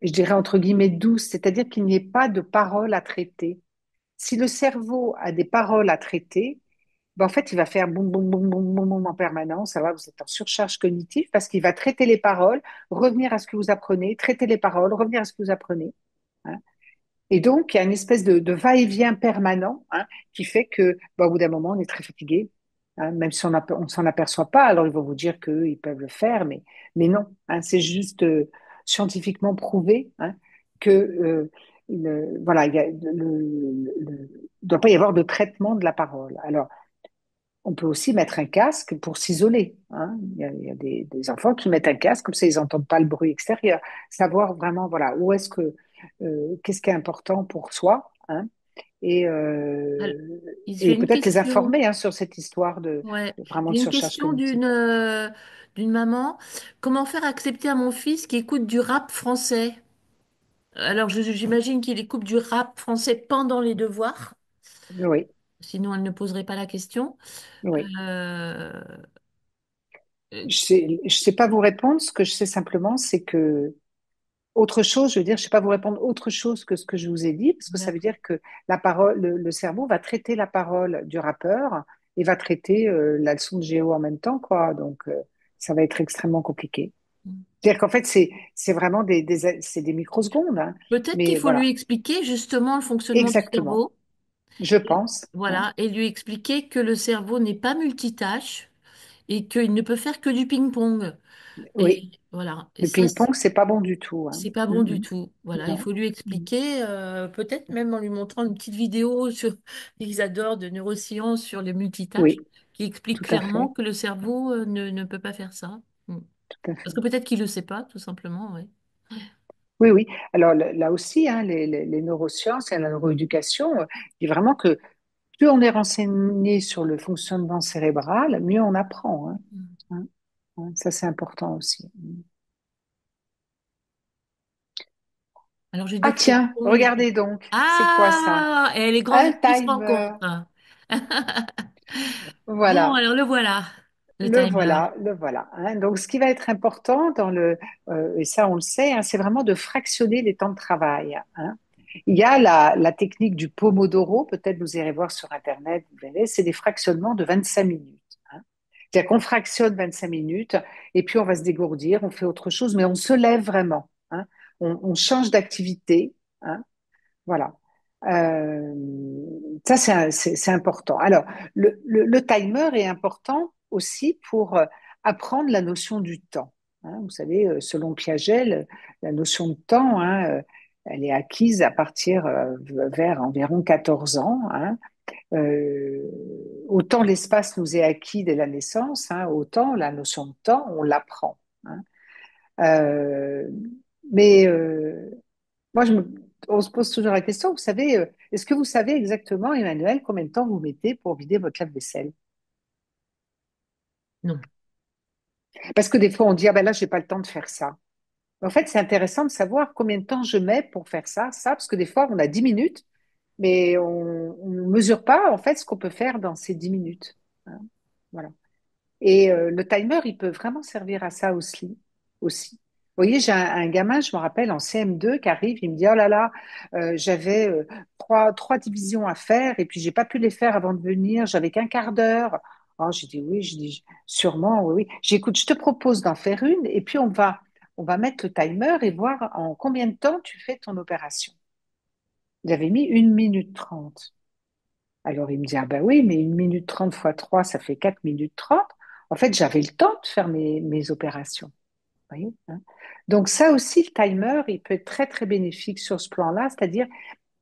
B: je dirais entre guillemets douce, c'est-à-dire qu'il n'y ait pas de paroles à traiter. Si le cerveau a des paroles à traiter, ben, en fait, il va faire boum, boum, boum, boum, boum, boum en permanence. Ça va, vous êtes en surcharge cognitive parce qu'il va traiter les paroles, revenir à ce que vous apprenez, traiter les paroles, revenir à ce que vous apprenez, hein. Et donc, il y a une espèce de va-et-vient permanent hein, qui fait que, bah, au bout d'un moment, on est très fatigué, hein, même si on s'en aperçoit pas. Alors, ils vont vous dire qu'ils peuvent le faire, mais non. Hein, c'est juste scientifiquement prouvé hein, que voilà, il ne doit pas y avoir de traitement de la parole. Alors, on peut aussi mettre un casque pour s'isoler, hein. Il y a des enfants qui mettent un casque, comme ça ils n'entendent pas le bruit extérieur. Savoir vraiment, voilà, où est-ce que, qu'est-ce qui est important pour soi, hein, et,
A: Alors,
B: euh,
A: j'ai
B: et
A: une
B: peut-être les
A: question.
B: informer hein, sur cette histoire
A: Ouais,
B: vraiment
A: j'ai
B: de
A: une
B: surcharge
A: question
B: cognitive.
A: d'une maman. Comment faire accepter à mon fils qui écoute du rap français? Alors, j'imagine qu'il écoute du rap français pendant les devoirs,
B: Oui,
A: sinon elle ne poserait pas la question.
B: oui.
A: Euh, euh,
B: Je sais pas vous répondre. Ce que je sais simplement, c'est que autre chose, je veux dire, je sais pas vous répondre autre chose que ce que je vous ai dit, parce que ça veut
A: d'accord.
B: dire que la parole, le cerveau va traiter la parole du rappeur et va traiter la leçon de géo en même temps, quoi. Donc, ça va être extrêmement compliqué. C'est-à-dire qu'en fait, c'est vraiment c'est des microsecondes, hein.
A: Peut-être qu'il
B: Mais
A: faut lui
B: voilà,
A: expliquer justement le fonctionnement du
B: exactement.
A: cerveau.
B: Je
A: Et
B: pense, hein.
A: voilà, et lui expliquer que le cerveau n'est pas multitâche et qu'il ne peut faire que du ping-pong.
B: Oui,
A: Et voilà, et
B: le
A: ça,
B: ping-pong, c'est pas bon du tout, hein.
A: c'est pas
B: Mm,
A: bon du
B: mm.
A: tout. Voilà, il
B: Non.
A: faut lui
B: Mm.
A: expliquer, peut-être même en lui montrant une petite vidéo sur ils adorent de neurosciences sur les multitâches,
B: Oui,
A: qui explique
B: tout à
A: clairement
B: fait,
A: que le cerveau ne peut pas faire ça. Mm.
B: tout à
A: Parce
B: fait.
A: que peut-être qu'il ne le sait pas, tout simplement, oui.
B: Oui, oui. Alors là aussi, hein, les neurosciences et la neuroéducation dit vraiment que plus on est renseigné sur le fonctionnement cérébral, mieux on apprend, hein.
A: Mm.
B: Hein, hein, ça, c'est important aussi.
A: Alors j'ai
B: Ah
A: d'autres
B: tiens,
A: questions.
B: regardez donc, c'est quoi ça?
A: Ah, et les grands
B: Un
A: esprits se
B: timer.
A: rencontrent. Bon,
B: Voilà.
A: alors le voilà, le timer.
B: Le voilà, hein. Donc, ce qui va être important et ça on le sait, hein, c'est vraiment de fractionner les temps de travail, hein. Il y a la technique du Pomodoro, peut-être vous irez voir sur Internet, vous verrez, c'est des fractionnements de 25 minutes, hein. C'est-à-dire qu'on fractionne 25 minutes et puis on va se dégourdir, on fait autre chose, mais on se lève vraiment, hein. On change d'activité, hein. Voilà. Euh, Ça, c'est important. Alors, le timer est important aussi pour apprendre la notion du temps, hein. Vous savez, selon Piaget, la notion de temps, hein, elle est acquise à partir vers environ 14 ans, hein. Euh, Autant l'espace nous est acquis dès la naissance, hein, autant la notion de temps, on l'apprend, hein. Euh, mais moi, on se pose toujours la question, vous savez, est-ce que vous savez exactement, Emmanuel, combien de temps vous mettez pour vider votre lave-vaisselle?
A: Non.
B: Parce que des fois, on dit, ah ben là, j'ai pas le temps de faire ça. En fait, c'est intéressant de savoir combien de temps je mets pour faire ça, parce que des fois, on a 10 minutes, mais on ne mesure pas, en fait, ce qu'on peut faire dans ces 10 minutes, hein. Voilà. Et le timer, il peut vraiment servir à ça aussi. Vous voyez, j'ai un gamin, je me rappelle, en CM2, qui arrive, il me dit, oh là là, j'avais trois divisions à faire et puis j'ai pas pu les faire avant de venir, j'avais qu'un quart d'heure. Oh, j'ai dit oui, je dis sûrement, oui, oui. J'écoute, je te propose d'en faire une et puis on va mettre le timer et voir en combien de temps tu fais ton opération. Il avait mis 1 minute 30. Alors il me dit, ah ben oui, mais 1 minute 30 fois 3 ça fait 4 minutes 30. En fait, j'avais le temps de faire mes opérations. Vous voyez, hein. Donc ça aussi, le timer, il peut être très, très bénéfique sur ce plan-là, c'est-à-dire,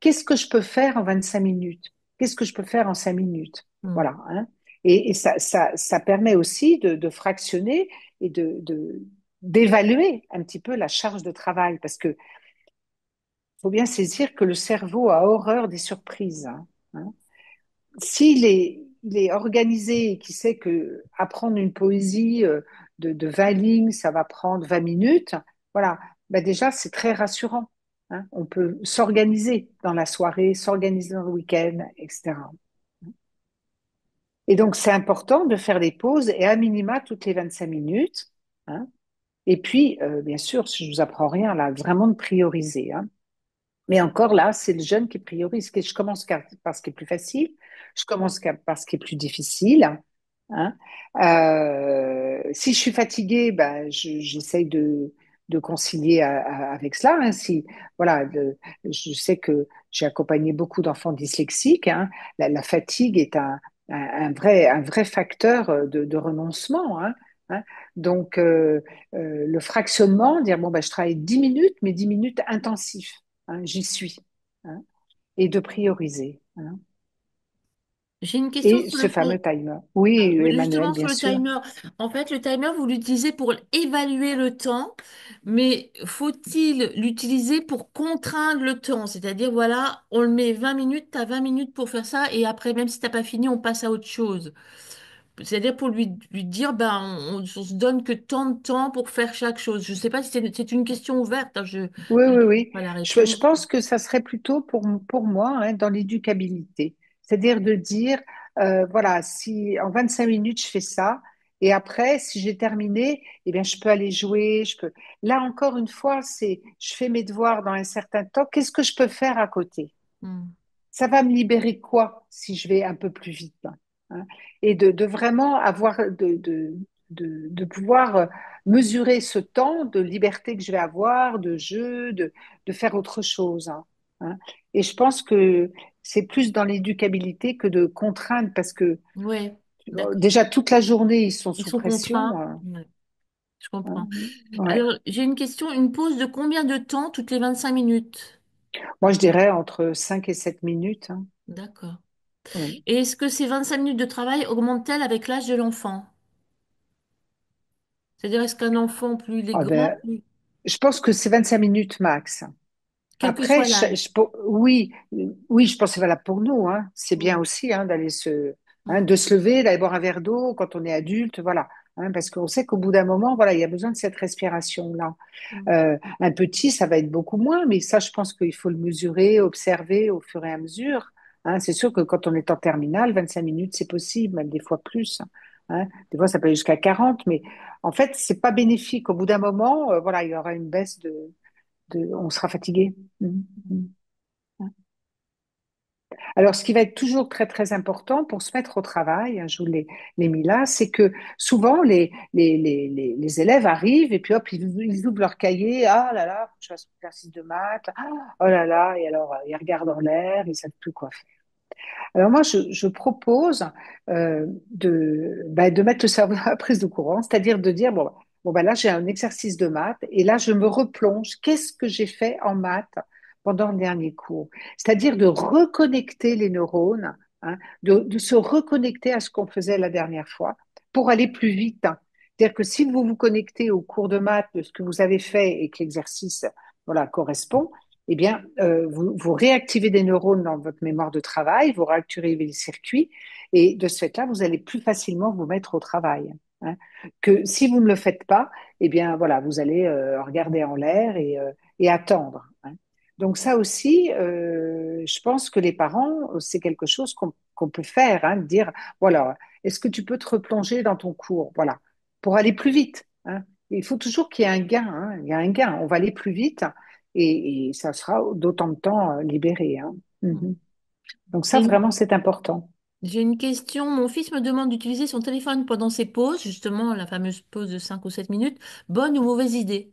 B: qu'est-ce que je peux faire en 25 minutes? Qu'est-ce que je peux faire en 5 minutes?
A: Hmm.
B: Voilà, hein. Et ça permet aussi de fractionner et d'évaluer un petit peu la charge de travail, parce que faut bien saisir que le cerveau a horreur des surprises, hein. Il est organisé et qu'il sait que apprendre une poésie de 20 lignes, ça va prendre 20 minutes, voilà, ben déjà, c'est très rassurant. hein. On peut s'organiser dans la soirée, s'organiser dans le week-end, etc. Et donc, c'est important de faire des pauses et à minima toutes les 25 minutes, hein. Et puis, bien sûr, si je vous apprends rien là, vraiment de prioriser, hein. Mais encore là, c'est le jeune qui priorise. Je commence par ce qui est plus facile, je commence par ce qui est plus difficile, hein. Si je suis fatiguée, ben, j'essaye de concilier avec cela, hein. Si, voilà, je sais que j'ai accompagné beaucoup d'enfants dyslexiques, hein. La fatigue est un vrai facteur de renoncement, hein. Donc, le fractionnement, dire, bon, ben, je travaille 10 minutes, mais 10 minutes intensifs, hein, j'y suis, hein, et de prioriser, hein.
A: J'ai une question
B: Et
A: sur
B: ce
A: le
B: fameux timer. Oui,
A: oui,
B: Emmanuel,
A: justement
B: bien
A: sur le
B: sûr.
A: timer. En fait, le timer, vous l'utilisez pour évaluer le temps, mais faut-il l'utiliser pour contraindre le temps? C'est-à-dire, voilà, on le met 20 minutes, tu as 20 minutes pour faire ça, et après, même si t'as pas fini, on passe à autre chose. C'est-à-dire pour lui dire, ben, on se donne que tant de temps pour faire chaque chose. Je sais pas si c'est une question ouverte, hein, je
B: Oui, oui,
A: n'arrive
B: oui.
A: pas à la
B: Je
A: réponse.
B: pense que ça serait plutôt pour moi, hein, dans l'éducabilité. C'est-à-dire de dire, voilà, si en 25 minutes je fais ça, et après, si j'ai terminé, eh bien, je peux aller jouer, je peux. Là, encore une fois, c'est, je fais mes devoirs dans un certain temps. Qu'est-ce que je peux faire à côté?
A: Hmm.
B: Ça va me libérer quoi si je vais un peu plus vite, hein. Et de vraiment avoir, de pouvoir mesurer ce temps de liberté que je vais avoir, de jeu, de faire autre chose, hein. Et je pense que c'est plus dans l'éducabilité que de contraindre, parce que
A: Ouais, d'accord.
B: déjà toute la journée, ils sont
A: Ils
B: sous
A: sont
B: pression,
A: contraints. Ouais, je
B: hein.
A: comprends.
B: Ouais.
A: Alors, j'ai une question, une pause de combien de temps toutes les 25 minutes?
B: Moi, je dirais entre 5 et 7 minutes, hein.
A: D'accord.
B: Oui.
A: Et est-ce que ces 25 minutes de travail augmentent-elles avec l'âge de l'enfant? C'est-à-dire, est-ce qu'un enfant, plus il est
B: Ah
A: grand,
B: ben,
A: plus...
B: je pense que c'est 25 minutes max.
A: Quel que
B: Après,
A: soit l'âge?
B: oui, oui, je pense que c'est valable pour nous, hein. C'est bien
A: Oui.
B: aussi, hein,
A: Mm,
B: de se lever, d'aller boire un verre d'eau quand on est adulte, voilà, hein, parce qu'on sait qu'au bout d'un moment, voilà, il y a besoin de cette respiration-là.
A: mm,
B: Un petit, ça va être beaucoup moins, mais ça, je pense qu'il faut le mesurer, observer au fur et à mesure, hein. C'est sûr que quand on est en terminale, 25 minutes, c'est possible, même des fois plus, hein. Des fois, ça peut aller jusqu'à 40, mais en fait, c'est pas bénéfique. Au bout d'un moment, voilà, il y aura une baisse on sera fatigué. Mhm.
A: mm.
B: Mhm. Alors, ce qui va être toujours très, très important pour se mettre au travail, hein, je vous l'ai mis là, c'est que souvent, les élèves arrivent et puis hop, ils ouvrent leur cahier. Ah là là, faut que je fasse un exercice de maths. Ah, oh là là, et alors, ils regardent en l'air, ils savent plus quoi faire. Alors moi, je propose de mettre le cerveau à la prise de courant, c'est-à-dire de dire, bon, ben là, j'ai un exercice de maths et là, je me replonge. Qu'est-ce que j'ai fait en maths pendant le dernier cours? C'est-à-dire de reconnecter les neurones, hein, de se reconnecter à ce qu'on faisait la dernière fois pour aller plus vite, hein. C'est-à-dire que si vous vous connectez au cours de maths de ce que vous avez fait et que l'exercice, voilà, correspond, eh bien, vous réactivez des neurones dans votre mémoire de travail, vous réactivez les circuits, et de ce fait-là, vous allez plus facilement vous mettre au travail, hein. Que si vous ne le faites pas, eh bien, voilà, vous allez regarder en l'air et attendre, hein. Donc ça aussi, je pense que les parents, c'est quelque chose qu'on peut faire, hein, de dire, voilà, est-ce que tu peux te replonger dans ton cours, voilà, pour aller plus vite, hein. Il faut toujours qu'il y ait un gain, hein, il y a un gain, on va aller plus vite, et ça sera d'autant de temps libéré, hein.
A: Mm.
B: Mhm. Donc ça,
A: J'ai une,
B: vraiment, c'est important.
A: j'ai une question. Mon fils me demande d'utiliser son téléphone pendant ses pauses, justement la fameuse pause de 5 ou 7 minutes. Bonne ou mauvaise idée?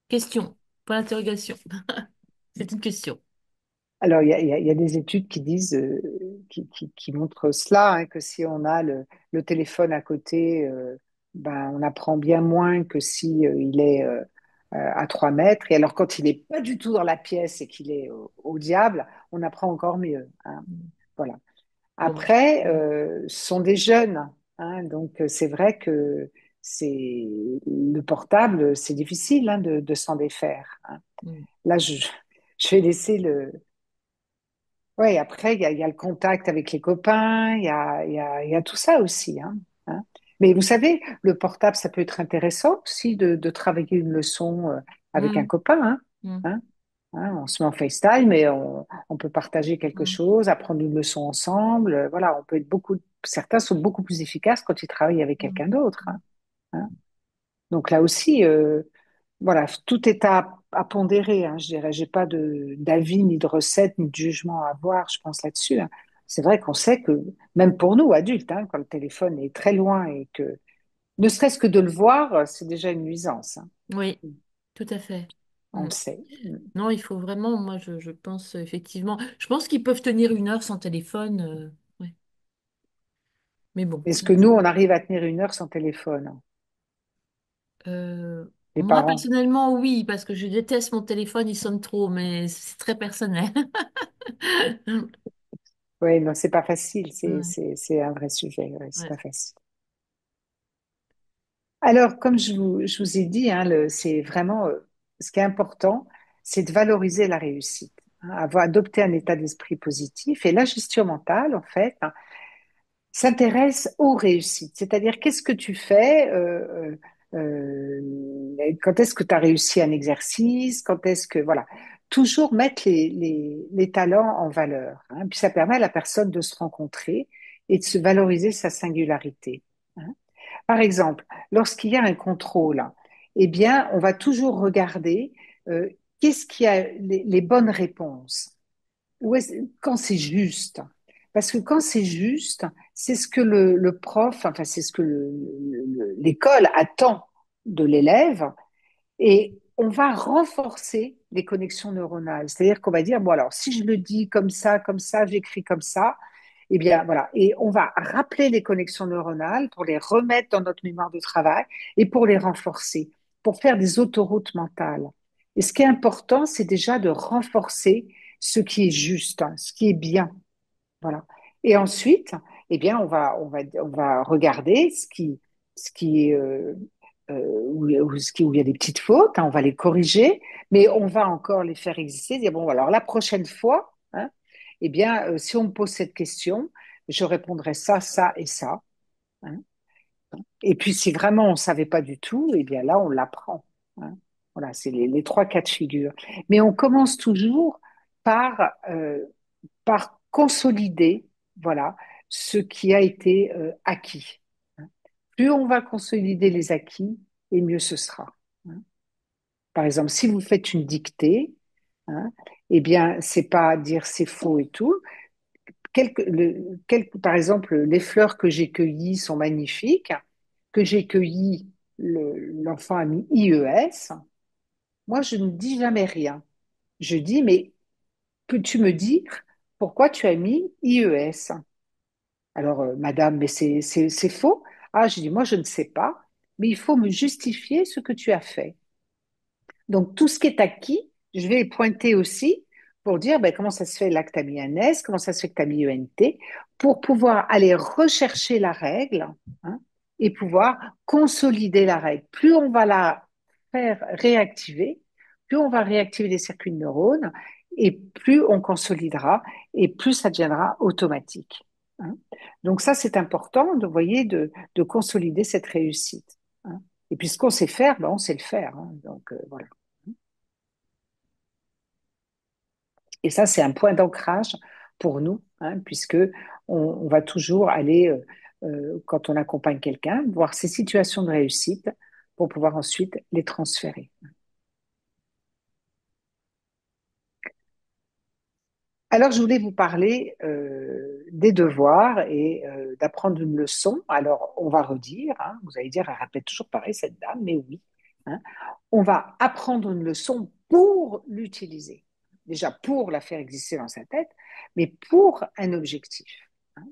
A: Question. Point d'interrogation. C'est une question.
B: Alors, il y a des études qui disent, qui montrent cela, hein, que si on a le téléphone à côté, ben, on apprend bien moins que si il est à 3 mètres. Et alors, quand il n'est pas du tout dans la pièce et qu'il est au diable, on apprend encore mieux, hein.
A: Mm.
B: Voilà.
A: Bon, bah,
B: Après, ce sont des jeunes, hein, donc c'est vrai que c'est le portable, c'est difficile, hein, de s'en défaire, hein.
A: mm.
B: Là, je vais laisser le. Ouais, après, il y a le contact avec les copains, il y a tout ça aussi, hein. Mais vous savez, le portable, ça peut être intéressant aussi de travailler une leçon avec un
A: Mm.
B: copain, hein.
A: Mm,
B: hein. Hein, on se met en FaceTime et on peut partager quelque
A: mm,
B: chose, apprendre une leçon ensemble. Voilà, on peut être certains sont beaucoup plus efficaces quand ils travaillent avec
A: mm,
B: quelqu'un d'autre.
A: mm.
B: Hein. Donc là aussi, voilà, tout est à pondérer. Hein, je dirais, j'ai pas d'avis ni de recette ni de jugement à avoir, je pense là-dessus. Hein. C'est vrai qu'on sait que même pour nous adultes, hein, quand le téléphone est très loin et que ne serait-ce que de le voir, c'est déjà une nuisance. Hein.
A: Oui, tout à fait.
B: On
A: Mm.
B: le sait.
A: Non, il faut vraiment, moi je pense effectivement, je pense qu'ils peuvent tenir 1 heure sans téléphone. Ouais. Mais bon.
B: Est-ce que nous, on arrive à tenir 1 heure sans téléphone, les
A: Moi
B: parents?
A: personnellement, oui, parce que je déteste mon téléphone, il sonne trop, mais c'est très personnel.
B: Oui, non, c'est pas facile.
A: Ouais,
B: C'est un vrai sujet. Ouais, c'est
A: ouais.
B: pas facile. Alors, comme je vous ai dit, hein, c'est vraiment ce qui est important, c'est de valoriser la réussite, hein, adopter un état d'esprit positif. Et la gestion mentale, en fait, hein, s'intéresse aux réussites. C'est-à-dire, qu'est-ce que tu fais quand est-ce que tu as réussi un exercice, quand est-ce que, voilà, toujours mettre les talents en valeur. Hein, puis ça permet à la personne de se rencontrer et de se valoriser sa singularité. Hein. Par exemple, lorsqu'il y a un contrôle, eh bien, on va toujours regarder euh, qu'est-ce qui a les bonnes réponses. Quand c'est juste. Parce que quand c'est juste, c'est ce que le prof, enfin, c'est ce que l'école attend de l'élève et on va renforcer les connexions neuronales. C'est-à-dire qu'on va dire, bon, alors, si je le dis comme ça, j'écris comme ça, eh bien, voilà. Et on va rappeler les connexions neuronales pour les remettre dans notre mémoire de travail et pour les renforcer, pour faire des autoroutes mentales. Et ce qui est important, c'est déjà de renforcer ce qui est juste, hein, ce qui est bien. Voilà. Et ensuite, eh bien, on va regarder ce qui, où il y a des petites fautes, hein, on va les corriger, mais on va encore les faire exister. Dire, bon, alors la prochaine fois, hein, eh bien, si on me pose cette question, je répondrai ça, ça et ça. Hein. Et puis, si vraiment on ne savait pas du tout, eh bien là, on l'apprend. Hein. Voilà, c'est les trois cas de figure. Mais on commence toujours par par consolider, voilà, ce qui a été acquis. Hein. Plus on va consolider les acquis, et mieux ce sera. Hein. Par exemple, si vous faites une dictée, hein, eh bien, c'est pas dire c'est faux et tout. Par exemple, les fleurs que j'ai cueillies sont magnifiques, que j'ai cueillies, l'enfant a mis IES. Moi, je ne dis jamais rien. Je dis, mais peux-tu me dire pourquoi tu as mis IES? Alors, madame, mais c'est faux. Ah, je dis, moi, je ne sais pas, mais il faut me justifier ce que tu as fait. Donc, tout ce qui est acquis, je vais pointer aussi pour dire ben, comment ça se fait là que tu as mis un S, comment ça se fait que tu as mis ENT, pour pouvoir aller rechercher la règle, hein, et pouvoir consolider la règle. Plus on va la faire réactiver, plus on va réactiver les circuits de neurones, et plus on consolidera, et plus ça deviendra automatique. Hein. Donc ça, c'est important, de, voyez, de consolider cette réussite. Hein. Et puis ce qu'on sait faire, ben, on sait le faire. Hein. Donc voilà. Et ça, c'est un point d'ancrage pour nous, hein, puisque on va toujours aller, quand on accompagne quelqu'un, voir ses situations de réussite pour pouvoir ensuite les transférer. Alors, je voulais vous parler des devoirs et d'apprendre une leçon. Alors, on va redire, hein, vous allez dire, elle répète toujours pareil, cette dame, mais oui. Hein, on va apprendre une leçon pour l'utiliser. Déjà pour la faire exister dans sa tête, mais pour un objectif. Hein.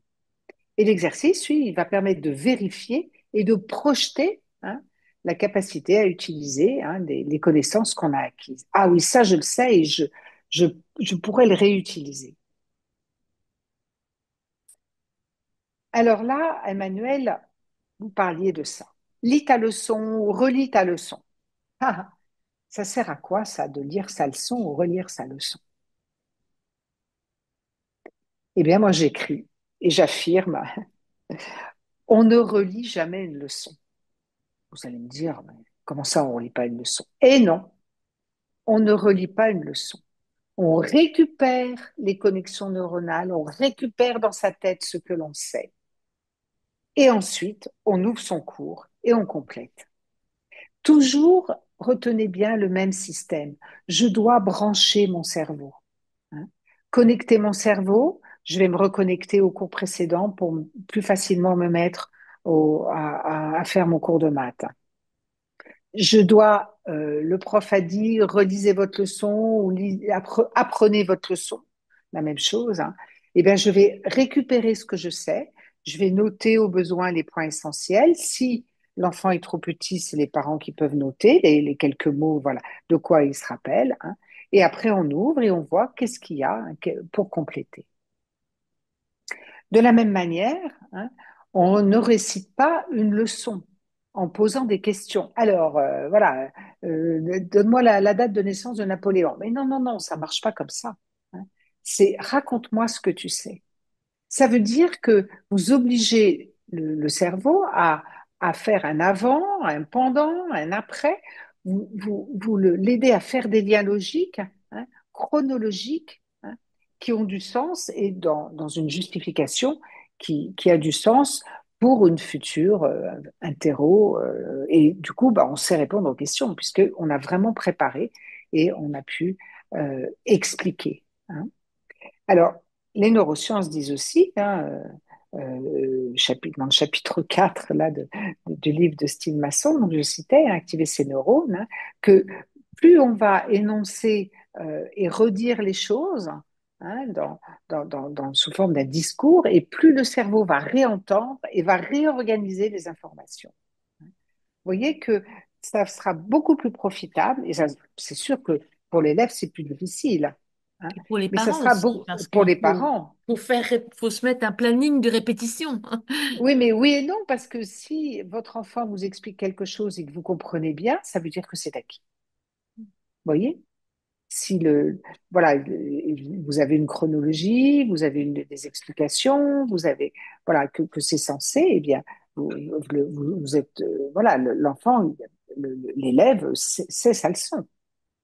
B: Et l'exercice, lui, il va permettre de vérifier et de projeter, hein, la capacité à utiliser, hein, les connaissances qu'on a acquises. Ah oui, ça, je le sais et je, je pourrais le réutiliser. Alors là, Emmanuel, vous parliez de ça. Lis ta leçon ou relis ta leçon. Ah, ah, ça sert à quoi, ça, de lire sa leçon ou relire sa leçon? Eh bien, moi, j'écris et j'affirme, on ne relit jamais une leçon. Vous allez me dire, mais comment ça, on ne relit pas une leçon? Eh non, on ne relit pas une leçon. On récupère les connexions neuronales, on récupère dans sa tête ce que l'on sait. Et ensuite, on ouvre son cours et on complète. Toujours retenez bien le même système. Je dois brancher mon cerveau. Hein. Connecter mon cerveau, je vais me reconnecter au cours précédent pour plus facilement me mettre à faire mon cours de maths. Le prof a dit, relisez votre leçon ou apprenez votre leçon, la même chose. Hein. Eh bien, je vais récupérer ce que je sais, je vais noter au besoin les points essentiels. Si l'enfant est trop petit, c'est les parents qui peuvent noter les quelques mots, voilà, de quoi il se rappelle. Hein. Et après, on ouvre et on voit qu'est-ce qu'il y a hein, pour compléter. De la même manière, hein, on ne récite pas une leçon en posant des questions. Alors, voilà, donne-moi la date de naissance de Napoléon. Mais non, non, non, ça marche pas comme ça. Hein. C'est raconte-moi ce que tu sais. Ça veut dire que vous obligez le cerveau à faire un avant, un pendant, un après. L'aidez à faire des liens logiques, hein, chronologiques, hein, qui ont du sens et dans une justification qui a du sens pour une future interro. Et du coup, bah, on sait répondre aux questions puisqu'on a vraiment préparé et on a pu expliquer. Hein. Alors, les neurosciences disent aussi, hein, dans le chapitre 4 là, du livre de Steve Masson, dont je citais, hein, Activer ses neurones, hein, que plus on va énoncer et redire les choses hein, sous forme d'un discours, et plus le cerveau va réentendre et va réorganiser les informations. Vous voyez que ça sera beaucoup plus profitable, et c'est sûr que pour l'élève, c'est plus difficile, hein,
A: Et pour les
B: mais ça
A: parents
B: sera
A: aussi,
B: beaucoup
A: parce
B: pour
A: qu'il
B: les parents.
A: faut se mettre un planning de répétition.
B: Oui, mais oui et non, parce que si votre enfant vous explique quelque chose et que vous comprenez bien, ça veut dire que c'est acquis. Vous voyez? Si voilà, vous avez une chronologie, vous avez des explications, vous avez, voilà, que c'est censé, eh bien, vous êtes, voilà, l'enfant, l'élève sait sa leçon.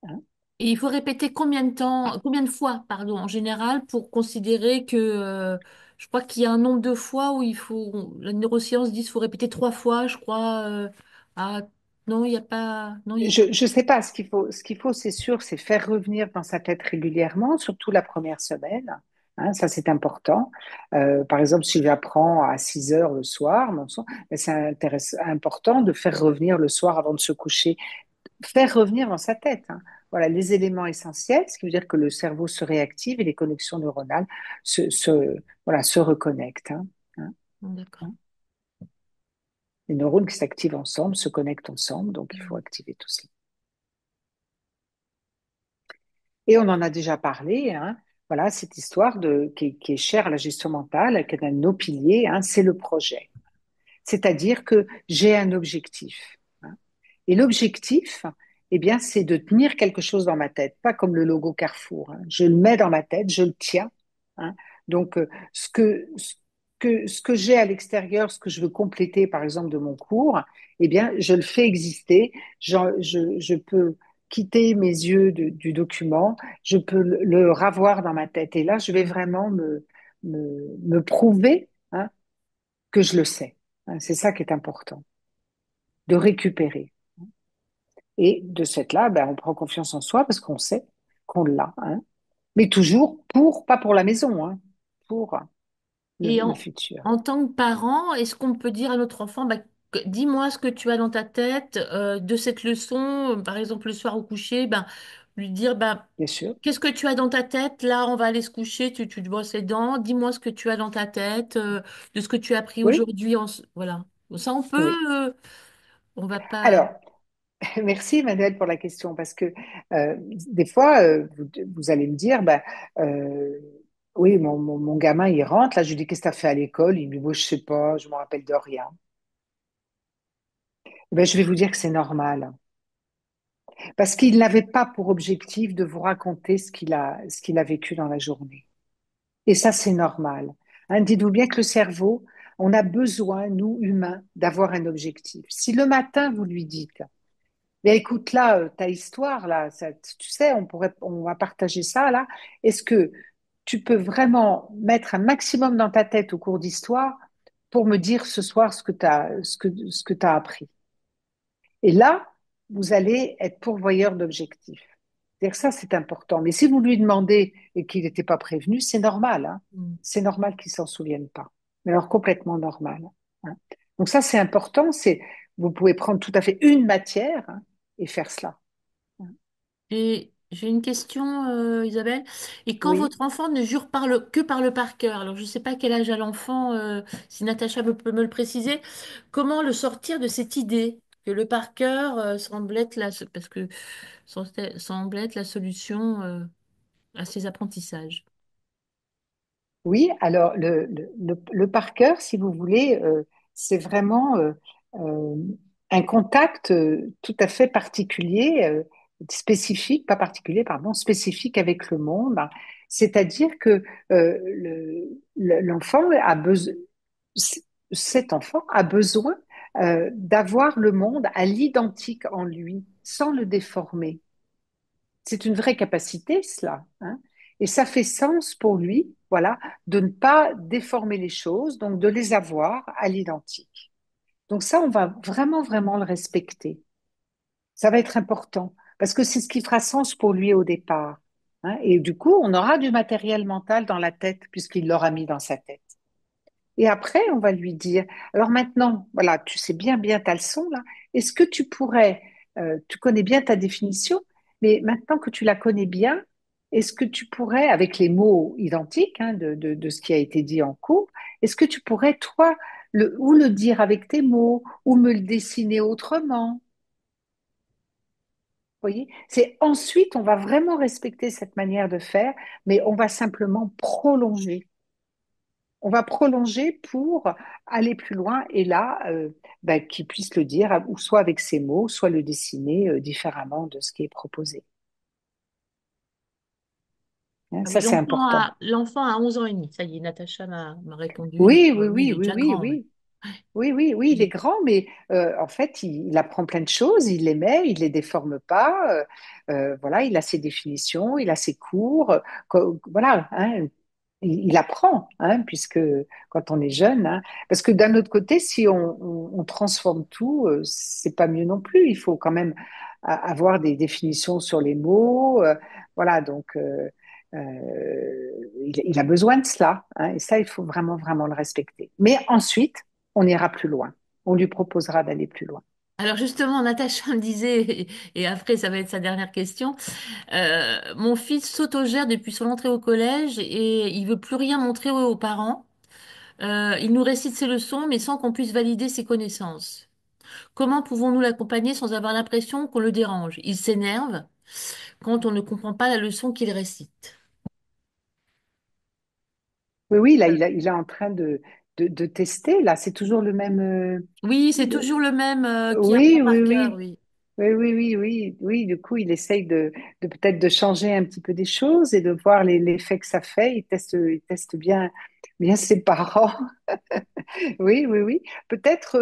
B: Hein.
A: Et il faut répéter combien de fois, pardon, en général, pour considérer que, je crois qu'il y a un nombre de fois où la neuroscience dit qu'il faut répéter 3 fois, je crois. Ah, non, il n'y a pas, non, il y a pas.
B: Je sais pas, ce qu'il faut, c'est sûr, c'est faire revenir dans sa tête régulièrement, surtout la première semaine. Hein, ça, c'est important. Par exemple, si j'apprends à 6 heures le soir, ben, c'est important de faire revenir le soir avant de se coucher, faire revenir dans sa tête. Hein. Voilà, les éléments essentiels, ce qui veut dire que le cerveau se réactive et les connexions neuronales voilà, se reconnectent. Hein. Hein.
A: D'accord.
B: Hein. Les neurones qui s'activent ensemble se connectent ensemble, donc il faut activer tout ça. Et on en a déjà parlé, hein. Voilà, cette histoire qui est chère à la gestion mentale, qui est un de nos piliers, hein, c'est le projet. C'est-à-dire que j'ai un objectif. Hein. Et l'objectif, eh bien, c'est de tenir quelque chose dans ma tête, pas comme le logo Carrefour. Hein. Je le mets dans ma tête, je le tiens. Hein. Donc, ce que j'ai à l'extérieur, ce que je veux compléter, par exemple, de mon cours, eh bien, je le fais exister. Je peux quitter mes yeux du document, je peux le ravoir dans ma tête. Et là, je vais vraiment me prouver hein, que je le sais. Hein. C'est ça qui est important, de récupérer. Et de cette là, ben, on prend confiance en soi parce qu'on sait qu'on l'a. Hein. Mais toujours pas pour la maison, hein, pour
A: Et
B: le futur.
A: en tant que parent, est-ce qu'on peut dire à notre enfant, bah, dis-moi ce que tu as dans ta tête de cette leçon, par exemple le soir au coucher, ben, lui dire, ben,
B: Bien sûr.
A: qu'est-ce que tu as dans ta tête? Là, on va aller se coucher, tu te brosses les dents, dis-moi ce que tu as dans ta tête, de ce que tu as appris
B: Oui,
A: aujourd'hui. Voilà. Ça, on peut,
B: oui.
A: on va pas.
B: Alors, merci Emmanuel pour la question parce que des fois, vous allez me dire, bah, euh, oui, mon gamin, il rentre, là, je lui dis, qu'est-ce que tu as fait à l'école? Il me dit, moi, je sais pas, je me rappelle de rien. Eh ben, je vais vous dire que c'est normal parce qu'il n'avait pas pour objectif de vous raconter ce qu'il a vécu dans la journée. Et ça, c'est normal. Hein, dites-vous bien que le cerveau, on a besoin, nous, humains, d'avoir un objectif. Si le matin, vous lui dites, Mais écoute, là, ta histoire, là, tu sais, on va partager ça, là. Est-ce que tu peux vraiment mettre un maximum dans ta tête au cours d'histoire pour me dire ce soir ce que tu appris? Et là, vous allez être pourvoyeur d'objectifs. C'est-à-dire que ça, c'est important. Mais si vous lui demandez et qu'il n'était pas prévenu, c'est normal, hein.
A: Mm.
B: C'est normal qu'il s'en souvienne pas. Mais alors, complètement normal, hein. Donc ça, c'est important. Vous pouvez prendre tout à fait une matière, hein, et faire cela, hein.
A: Et j'ai une question, Isabelle. Et quand
B: Oui.
A: votre enfant ne jure que par le par cœur, alors je ne sais pas quel âge a l'enfant, si Natacha peut me le préciser, comment le sortir de cette idée que le par cœur semble être parce que semble être la solution à ses apprentissages.
B: Oui, alors le par cœur, si vous voulez, c'est vraiment euh, un contact tout à fait particulier, spécifique, pas particulier, pardon, spécifique avec le monde. C'est-à-dire que l'enfant a besoin, cet enfant a besoin d'avoir le monde à l'identique en lui, sans le déformer. C'est une vraie capacité, cela, hein. Et ça fait sens pour lui, voilà, de ne pas déformer les choses, donc de les avoir à l'identique. Donc ça, on va vraiment, vraiment le respecter. Ça va être important parce que c'est ce qui fera sens pour lui au départ, hein. Et du coup, on aura du matériel mental dans la tête puisqu'il l'aura mis dans sa tête. Et après, on va lui dire, alors maintenant, voilà, tu sais bien ta leçon là, est-ce que tu pourrais, tu connais bien ta définition, mais maintenant que tu la connais bien, est-ce que tu pourrais, avec les mots identiques, hein, de ce qui a été dit en cours, est-ce que tu pourrais, toi, ou le dire avec tes mots, ou me le dessiner autrement? Vous voyez? C'est ensuite, on va vraiment respecter cette manière de faire, mais on va simplement prolonger. On va prolonger pour aller plus loin et là, ben, qu'il puisse le dire, ou soit avec ses mots, soit le dessiner différemment de ce qui est proposé, hein.
A: Ah
B: Ça,
A: oui,
B: c'est important.
A: l'enfant a 11 ans et demi. Ça y est, Natacha m'a répondu. Donc,
B: Oui,
A: oui, il est déjà grand, oui.
B: oui, il est grand, mais en fait, il apprend plein de choses, il les met, il les déforme pas. Voilà, il a ses définitions, il a ses cours. Voilà, hein, il apprend, hein, puisque quand on est jeune, hein, parce que d'un autre côté, si on transforme tout, c'est pas mieux non plus. Il faut quand même avoir des définitions sur les mots. Voilà, donc il a besoin de cela, hein, et ça, il faut vraiment, vraiment le respecter. Mais ensuite, on ira plus loin. On lui proposera d'aller plus loin.
A: Alors justement, Natacha me disait, et après ça va être sa dernière question, mon fils s'autogère depuis son entrée au collège et il veut plus rien montrer aux parents. Il nous récite ses leçons, mais sans qu'on puisse valider ses connaissances. Comment pouvons-nous l'accompagner sans avoir l'impression qu'on le dérange? Il s'énerve quand on ne comprend pas la leçon qu'il récite.
B: Oui, oui, là, il est en train de tester. Là, c'est toujours le même.
A: Oui, c'est toujours le même qui apprend
B: Oui,
A: par
B: oui,
A: cœur,
B: oui.
A: oui.
B: Oui. Du coup, il essaye de peut-être de changer un petit peu des choses et de voir l'effet que ça fait. Il teste bien ses parents. Oui. Peut-être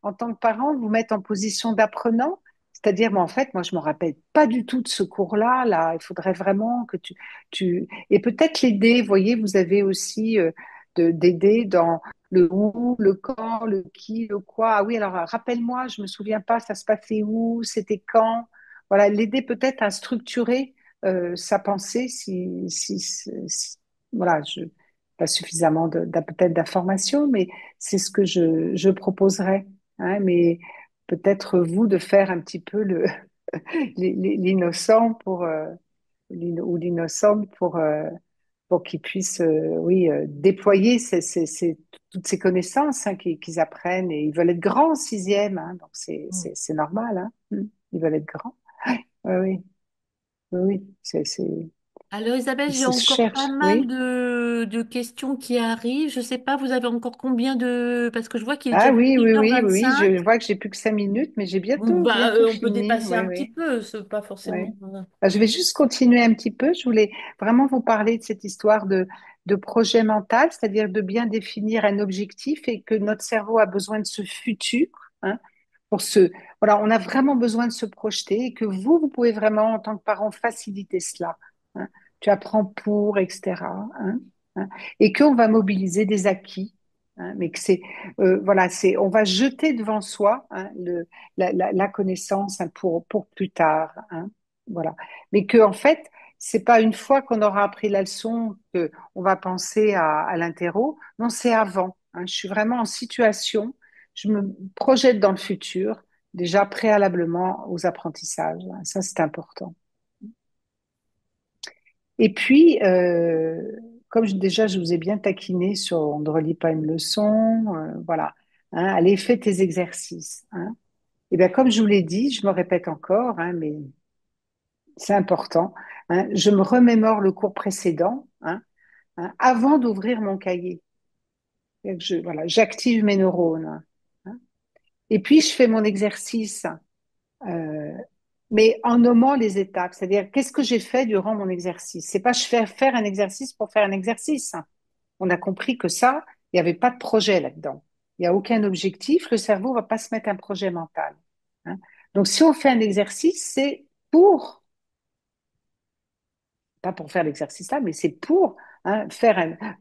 B: en tant que parent, vous mettre en position d'apprenant. C'est-à-dire, mais en fait, moi, je me rappelle pas du tout de ce cours-là. Là, il faudrait vraiment que et peut-être l'aider. Vous voyez, vous avez aussi d'aider dans le où, le quand, le qui, le quoi. Ah oui, alors rappelle-moi, je me souviens pas, ça se passait où, c'était quand. Voilà, l'aider peut-être à structurer sa pensée voilà, pas suffisamment peut-être d'informations, mais c'est ce que je proposerais, hein. Mais peut-être vous de faire un petit peu l'innocent ou l'innocente pour qu'ils puissent, oui, déployer toutes ces connaissances, hein, qu'ils apprennent. Et ils veulent être grands en sixième, hein, donc
A: Mm.
B: c'est normal, hein. Ils veulent être grands. Oui, oui,
A: Alors Isabelle, j'ai
B: ils se
A: encore pas
B: cherchent,
A: mal
B: oui.
A: de questions qui arrivent. Je sais pas, vous avez encore combien de... Parce que je vois qu'il est déjà
B: Ah oui, oui, oui, oui,
A: 18h25.
B: je vois que j'ai plus que 5 minutes, mais j'ai
A: Bah,
B: bientôt
A: on peut
B: fini.
A: dépasser
B: Oui,
A: un petit
B: oui,
A: peu, c'est pas
B: oui.
A: forcément...
B: Je vais juste continuer un petit peu. Je voulais vraiment vous parler de cette histoire de projet mental, c'est-à-dire de bien définir un objectif et que notre cerveau a besoin de ce futur, hein, pour se, voilà, on a vraiment besoin de se projeter et que vous pouvez vraiment, en tant que parent, faciliter cela. Hein. Tu apprends pour, etc. Hein, hein, et qu'on va mobiliser des acquis. Hein, mais que c'est, voilà, c'est, on va jeter devant soi hein, la connaissance hein, pour plus tard. Hein, voilà. Mais que, en fait, c'est pas une fois qu'on aura appris la leçon que on va penser à l'interro. Non, c'est avant. Hein. Je suis vraiment en situation je me projette dans le futur, déjà préalablement aux apprentissages. Ça, c'est important. Et puis, comme déjà, je vous ai bien taquiné sur on ne relit pas une leçon, voilà. Hein, allez, fais tes exercices. Hein. Et bien, comme je vous l'ai dit, je me répète encore, hein, mais c'est important. Hein, je me remémore le cours précédent hein, hein, avant d'ouvrir mon cahier. Voilà, j'active mes neurones. Hein. Et puis, je fais mon exercice. Euh, mais en nommant les étapes, c'est-à-dire qu'est-ce que j'ai fait durant mon exercice. C'est pas je fais faire un exercice pour faire un exercice. On a compris que ça, il n'y avait pas de projet là-dedans. Il n'y a aucun objectif. Le cerveau va pas se mettre un projet mental. Hein. Donc, si on fait un exercice, c'est pour, pas pour faire l'exercice là, mais c'est pour hein,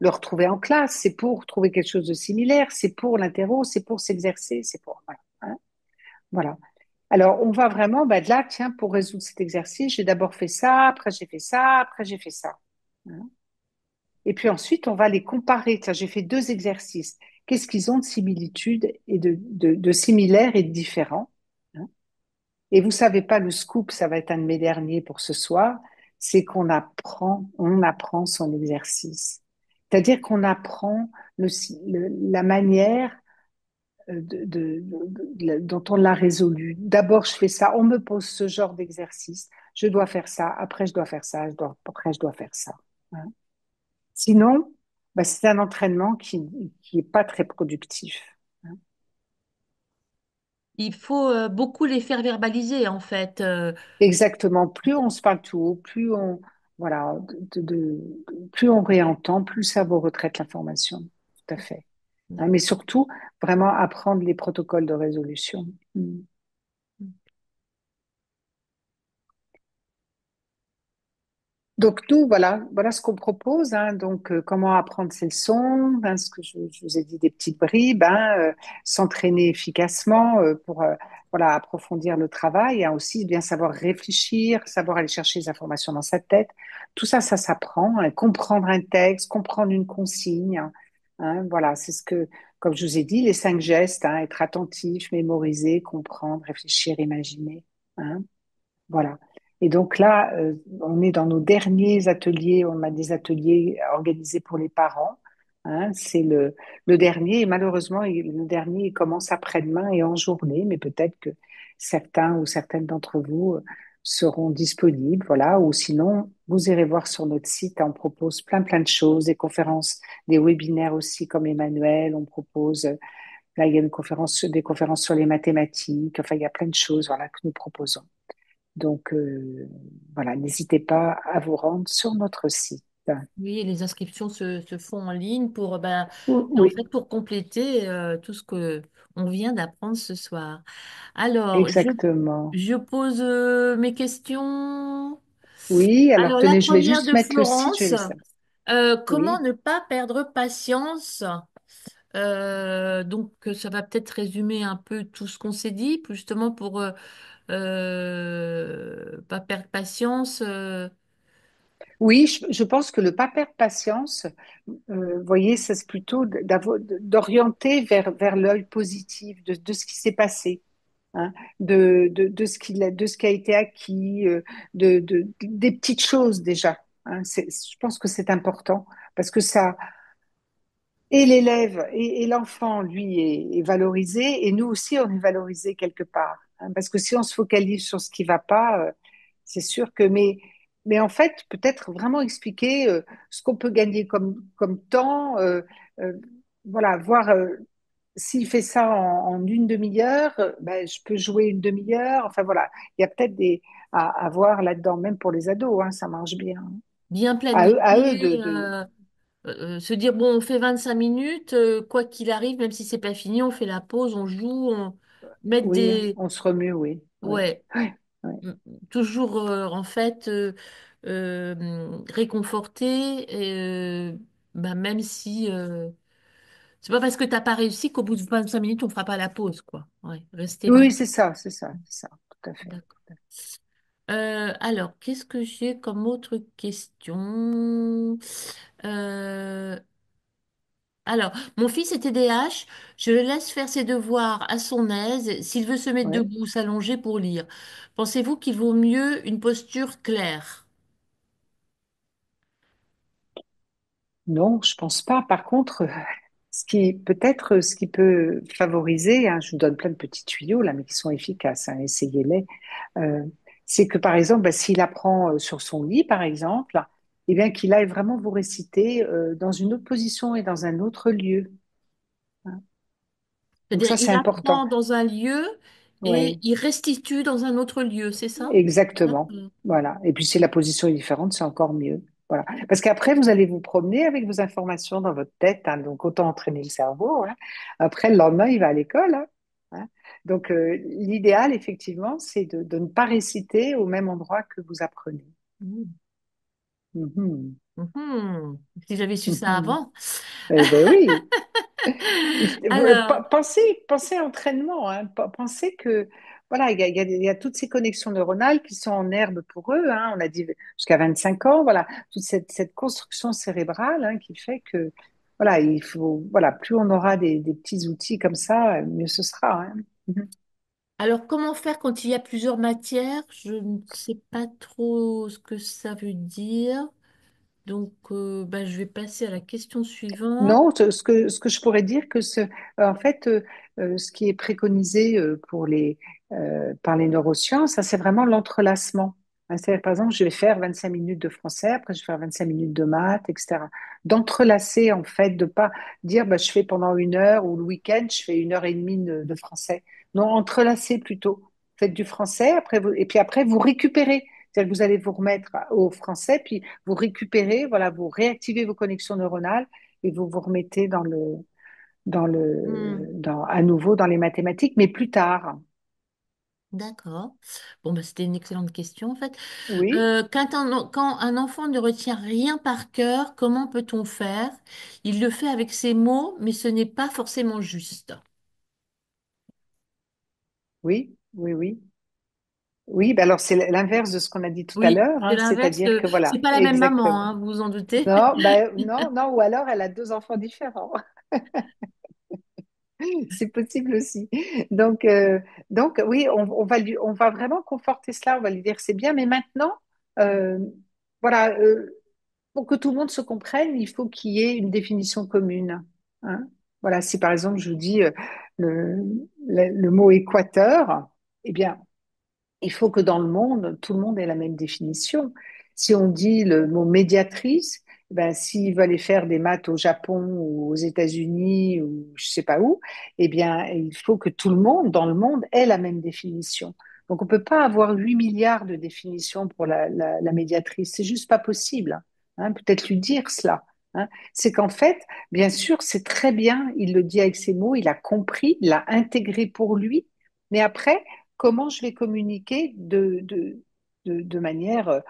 B: le retrouver en classe, c'est pour trouver quelque chose de similaire, c'est pour l'interro, c'est pour s'exercer, c'est pour. Voilà. Hein. Voilà. Alors, on va vraiment, bah, de là, tiens, pour résoudre cet exercice, j'ai d'abord fait ça, après j'ai fait ça, après j'ai fait ça. Hein. Et puis ensuite, on va les comparer. Tiens, j'ai fait deux exercices. Qu'est-ce qu'ils ont de similitudes et de similaires et de différents? Hein. Et vous savez pas, le scoop, ça va être un de mes derniers pour ce soir, c'est on apprend son exercice. C'est-à-dire qu'on apprend la manière dont on l'a résolu. D'abord, je fais ça, on me pose ce genre d'exercice, je dois faire ça, après je dois faire ça, après je dois faire ça. Hein. Sinon, bah, c'est un entraînement qui est pas très productif. Hein.
A: Il faut beaucoup les faire verbaliser, en fait.
B: Exactement. Plus on se parle tout haut, voilà, plus on réentend, plus le cerveau retraite l'information. Tout à fait. Hein, mais surtout, vraiment apprendre les protocoles de résolution. Mm. Donc nous, voilà ce qu'on propose. Hein. Donc comment apprendre ces leçons, hein, ce que je vous ai dit des petites bribes, hein, s'entraîner efficacement pour voilà approfondir le travail, hein, aussi bien savoir réfléchir, savoir aller chercher les informations dans sa tête. Tout ça, ça s'apprend. Hein. Comprendre un texte, comprendre une consigne. Hein. Hein, voilà, c'est ce que, comme je vous ai dit, les 5 gestes, hein, être attentif, mémoriser, comprendre, réfléchir, imaginer. Hein. Voilà. Et donc là, on est dans nos derniers ateliers. On a des ateliers organisés pour les parents. Hein, c'est le dernier. Et malheureusement, le dernier il commence après-demain et en journée. Mais peut-être que certains ou certaines d'entre vous seront disponibles. Voilà. Ou sinon, vous irez voir sur notre site. On propose plein de choses, des conférences, des webinaires aussi comme Emmanuel. On propose. Là, il y a des conférences sur les mathématiques. Enfin, il y a plein de choses voilà, que nous proposons. Donc, voilà, n'hésitez pas à vous rendre sur notre site.
A: Oui, les inscriptions se font en ligne pour, ben, en
B: Oui,
A: fait, pour compléter tout ce que on vient d'apprendre ce soir. Alors,
B: exactement.
A: je pose mes questions.
B: Oui, alors
A: Alors, la
B: tenez, je vais
A: première
B: juste
A: de
B: mettre le site, je vais
A: Florence,
B: laisser ça.
A: comment
B: Oui.
A: ne pas perdre patience? Donc, ça va peut-être résumer un peu tout ce qu'on s'est dit, justement pour pas perdre patience.
B: Oui, je pense que le pas perdre patience, vous voyez, ça c'est plutôt d'orienter vers l'œil positif de ce qui s'est passé. Hein, de ce qui a été acquis, des petites choses déjà. Hein. Je pense que c'est important parce que ça, et l'élève et l'enfant, lui, est valorisé, et nous aussi, on est valorisé quelque part. Hein, parce que si on se focalise sur ce qui va pas, c'est sûr que, mais en fait, peut-être vraiment expliquer ce qu'on peut gagner comme temps, euh, voilà, voir s'il fait ça en une demi-heure, ben, je peux jouer une demi-heure. Enfin voilà, il y a peut-être à voir là-dedans, même pour les ados, hein, ça marche bien.
A: Bien
B: À eux
A: planifié, se dire, bon, on fait 25 minutes, quoi qu'il arrive, même si c'est pas fini, on fait la pause, on joue. mettre
B: Oui,
A: des,
B: on se remue, oui. Oui,
A: ouais,
B: oui, oui.
A: m- toujours en fait réconforter, bah, même si c'est pas parce que t'as pas réussi qu'au bout de 25 minutes on fera pas la pause, quoi. Ouais, rester
B: Oui,
A: vraiment.
B: c'est ça, c'est ça, c'est ça, tout à fait.
A: D'accord. Alors, qu'est-ce que j'ai comme autre question? Euh, alors, mon fils est TDAH, je le laisse faire ses devoirs à son aise. S'il veut se mettre
B: Oui.
A: debout, s'allonger pour lire. Pensez-vous qu'il vaut mieux une posture claire?
B: Non, je pense pas. Par contre, ce qui peut favoriser, hein, je vous donne plein de petits tuyaux là, mais qui sont efficaces, hein, essayez-les. euh, c'est que par exemple, bah, s'il apprend sur son lit, par exemple, eh bien qu'il aille vraiment vous réciter dans une autre position et dans un autre lieu, hein. Donc
A: C'est-à-dire,
B: ça, c'est
A: il
B: important.
A: apprend dans un lieu et
B: Oui,
A: il restitue dans un autre lieu, c'est ça?
B: exactement.
A: D'accord.
B: Voilà. Et puis si la position est différente, c'est encore mieux. Voilà. Parce qu'après, vous allez vous promener avec vos informations dans votre tête, hein, donc autant entraîner le cerveau, hein. Après, le lendemain, il va à l'école, hein, hein. Donc, l'idéal, effectivement, c'est de ne pas réciter au même endroit que vous apprenez.
A: Mhm.
B: Mhm.
A: Mhm. Si j'avais su ça
B: Mhm.
A: avant.
B: Eh ben oui.
A: Alors,
B: Pensez entraînement, hein. Pensez que voilà, il y a toutes ces connexions neuronales qui sont en herbe pour eux, hein. On a dit jusqu'à 25 ans, voilà, toute cette construction cérébrale, hein, qui fait que voilà, il faut voilà, plus on aura des petits outils comme ça, mieux ce sera, hein. Mhm.
A: alors, comment faire quand il y a plusieurs matières? Je ne sais pas trop ce que ça veut dire. Donc, bah, je vais passer à la question suivante.
B: Non, ce que je pourrais dire que en fait, ce qui est préconisé par les neurosciences, ça, c'est vraiment l'entrelacement. Hein, c'est-à-dire, par exemple, je vais faire 25 minutes de français, après je vais faire 25 minutes de maths, etc. D'entrelacer, en fait, de pas dire, bah, je fais pendant 1 heure ou le week-end, je fais 1 heure et demie de français. Non, entrelacer plutôt. Faites du français, et puis après, vous récupérez. C'est-à-dire que vous allez vous remettre au français, puis vous récupérez, voilà, vous réactivez vos connexions neuronales et vous vous remettez
A: Hmm,
B: à nouveau dans les mathématiques, mais plus tard.
A: d'accord. Bon, bah, c'était une excellente question, en fait.
B: Oui,
A: Quand un enfant ne retient rien par cœur, comment peut-on faire? Il le fait avec ses mots, mais ce n'est pas forcément juste.
B: oui, oui, oui. Oui, ben alors c'est l'inverse de ce qu'on a dit tout à
A: Oui,
B: l'heure,
A: c'est
B: hein,
A: l'inverse.
B: c'est-à-dire que
A: C'est
B: voilà,
A: pas la même maman,
B: exactement.
A: hein, vous vous en doutez.
B: Non, non, non, ou alors elle a 2 enfants différents. C'est possible aussi. Donc, euh, donc oui, on va vraiment conforter cela, on va lui dire c'est bien, mais maintenant, euh, voilà, pour que tout le monde se comprenne, il faut qu'il y ait une définition commune, hein. Voilà, si par exemple je vous dis le, le mot équateur, eh bien, il faut que dans le monde, tout le monde ait la même définition. Si on dit le mot médiatrice, ben, s'il veut aller faire des maths au Japon ou aux États-Unis ou je sais pas où, eh bien, il faut que tout le monde, dans le monde, ait la même définition. Donc, on peut pas avoir 8 milliards de définitions pour la médiatrice. C'est juste pas possible, hein. Peut-être lui dire cela, hein. C'est qu'en fait, bien sûr, c'est très bien, il le dit avec ses mots, il a compris, il l'a intégré pour lui, mais après, comment je vais communiquer de manière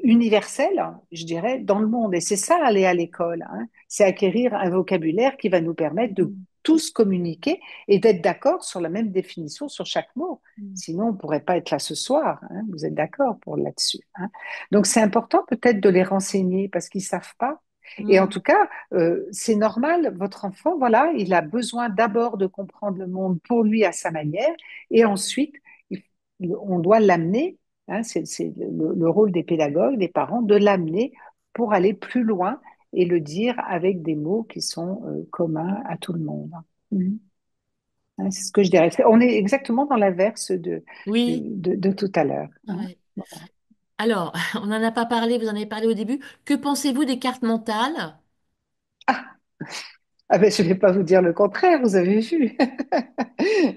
B: universelle, hein, je dirais, dans le monde. Et c'est ça, aller à l'école, hein. C'est acquérir un vocabulaire qui va nous permettre de tous communiquer et d'être d'accord sur la même définition sur chaque mot. Sinon, on ne pourrait pas être là ce soir, hein. Vous êtes d'accord pour là-dessus, hein. Donc, c'est important peut-être de les renseigner parce qu'ils ne savent pas. Et en
A: Hmm,
B: tout cas, c'est normal, votre enfant, voilà, il a besoin d'abord de comprendre le monde pour lui à sa manière, et ensuite, on doit l'amener, hein, c'est le rôle des pédagogues, des parents, de l'amener pour aller plus loin et le dire avec des mots qui sont communs à tout le monde. Mhm. Hein, c'est ce que je dirais. On est exactement dans l'inverse
A: oui.
B: de tout à l'heure, hein.
A: Ouais. Alors, on n'en a pas parlé, vous en avez parlé au début. Que pensez-vous des cartes mentales?
B: Ah ben, je ne vais pas vous dire le contraire, vous avez vu.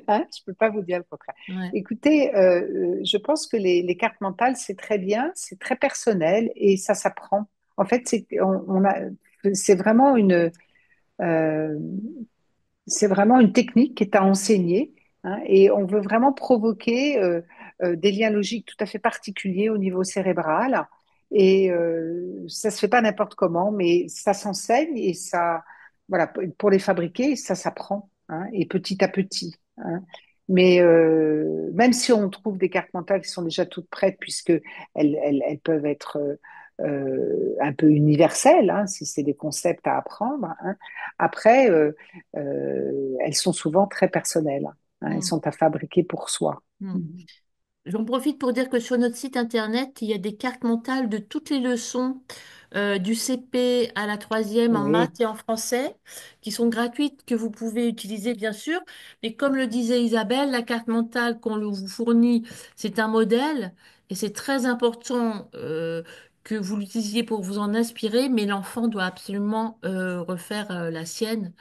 B: Hein, je ne peux pas vous dire le contraire.
A: Ouais.
B: Écoutez, je pense que les cartes mentales, c'est très bien, c'est très personnel et ça s'apprend. En fait, c'est vraiment euh, c'est vraiment une technique qui est à enseigner hein, et on veut vraiment provoquer des liens logiques tout à fait particuliers au niveau cérébral. Et ça se fait pas n'importe comment, mais ça s'enseigne et ça, voilà, pour les fabriquer, ça s'apprend, hein, et petit à petit, hein. Mais même si on trouve des cartes mentales qui sont déjà toutes prêtes, puisque elles peuvent être un peu universelles, hein, si c'est des concepts à apprendre, hein. Après, elles sont souvent très personnelles, hein, elles
A: Mm,
B: sont à fabriquer pour soi.
A: mm.
B: Mhm.
A: J'en profite pour dire que sur notre site internet, il y a des cartes mentales de toutes les leçons du CP à la troisième en
B: Oui,
A: maths et en français, qui sont gratuites, que vous pouvez utiliser bien sûr. Mais comme le disait Isabelle, la carte mentale qu'on vous fournit, c'est un modèle et c'est très important que vous l'utilisiez pour vous en inspirer, mais l'enfant doit absolument refaire la sienne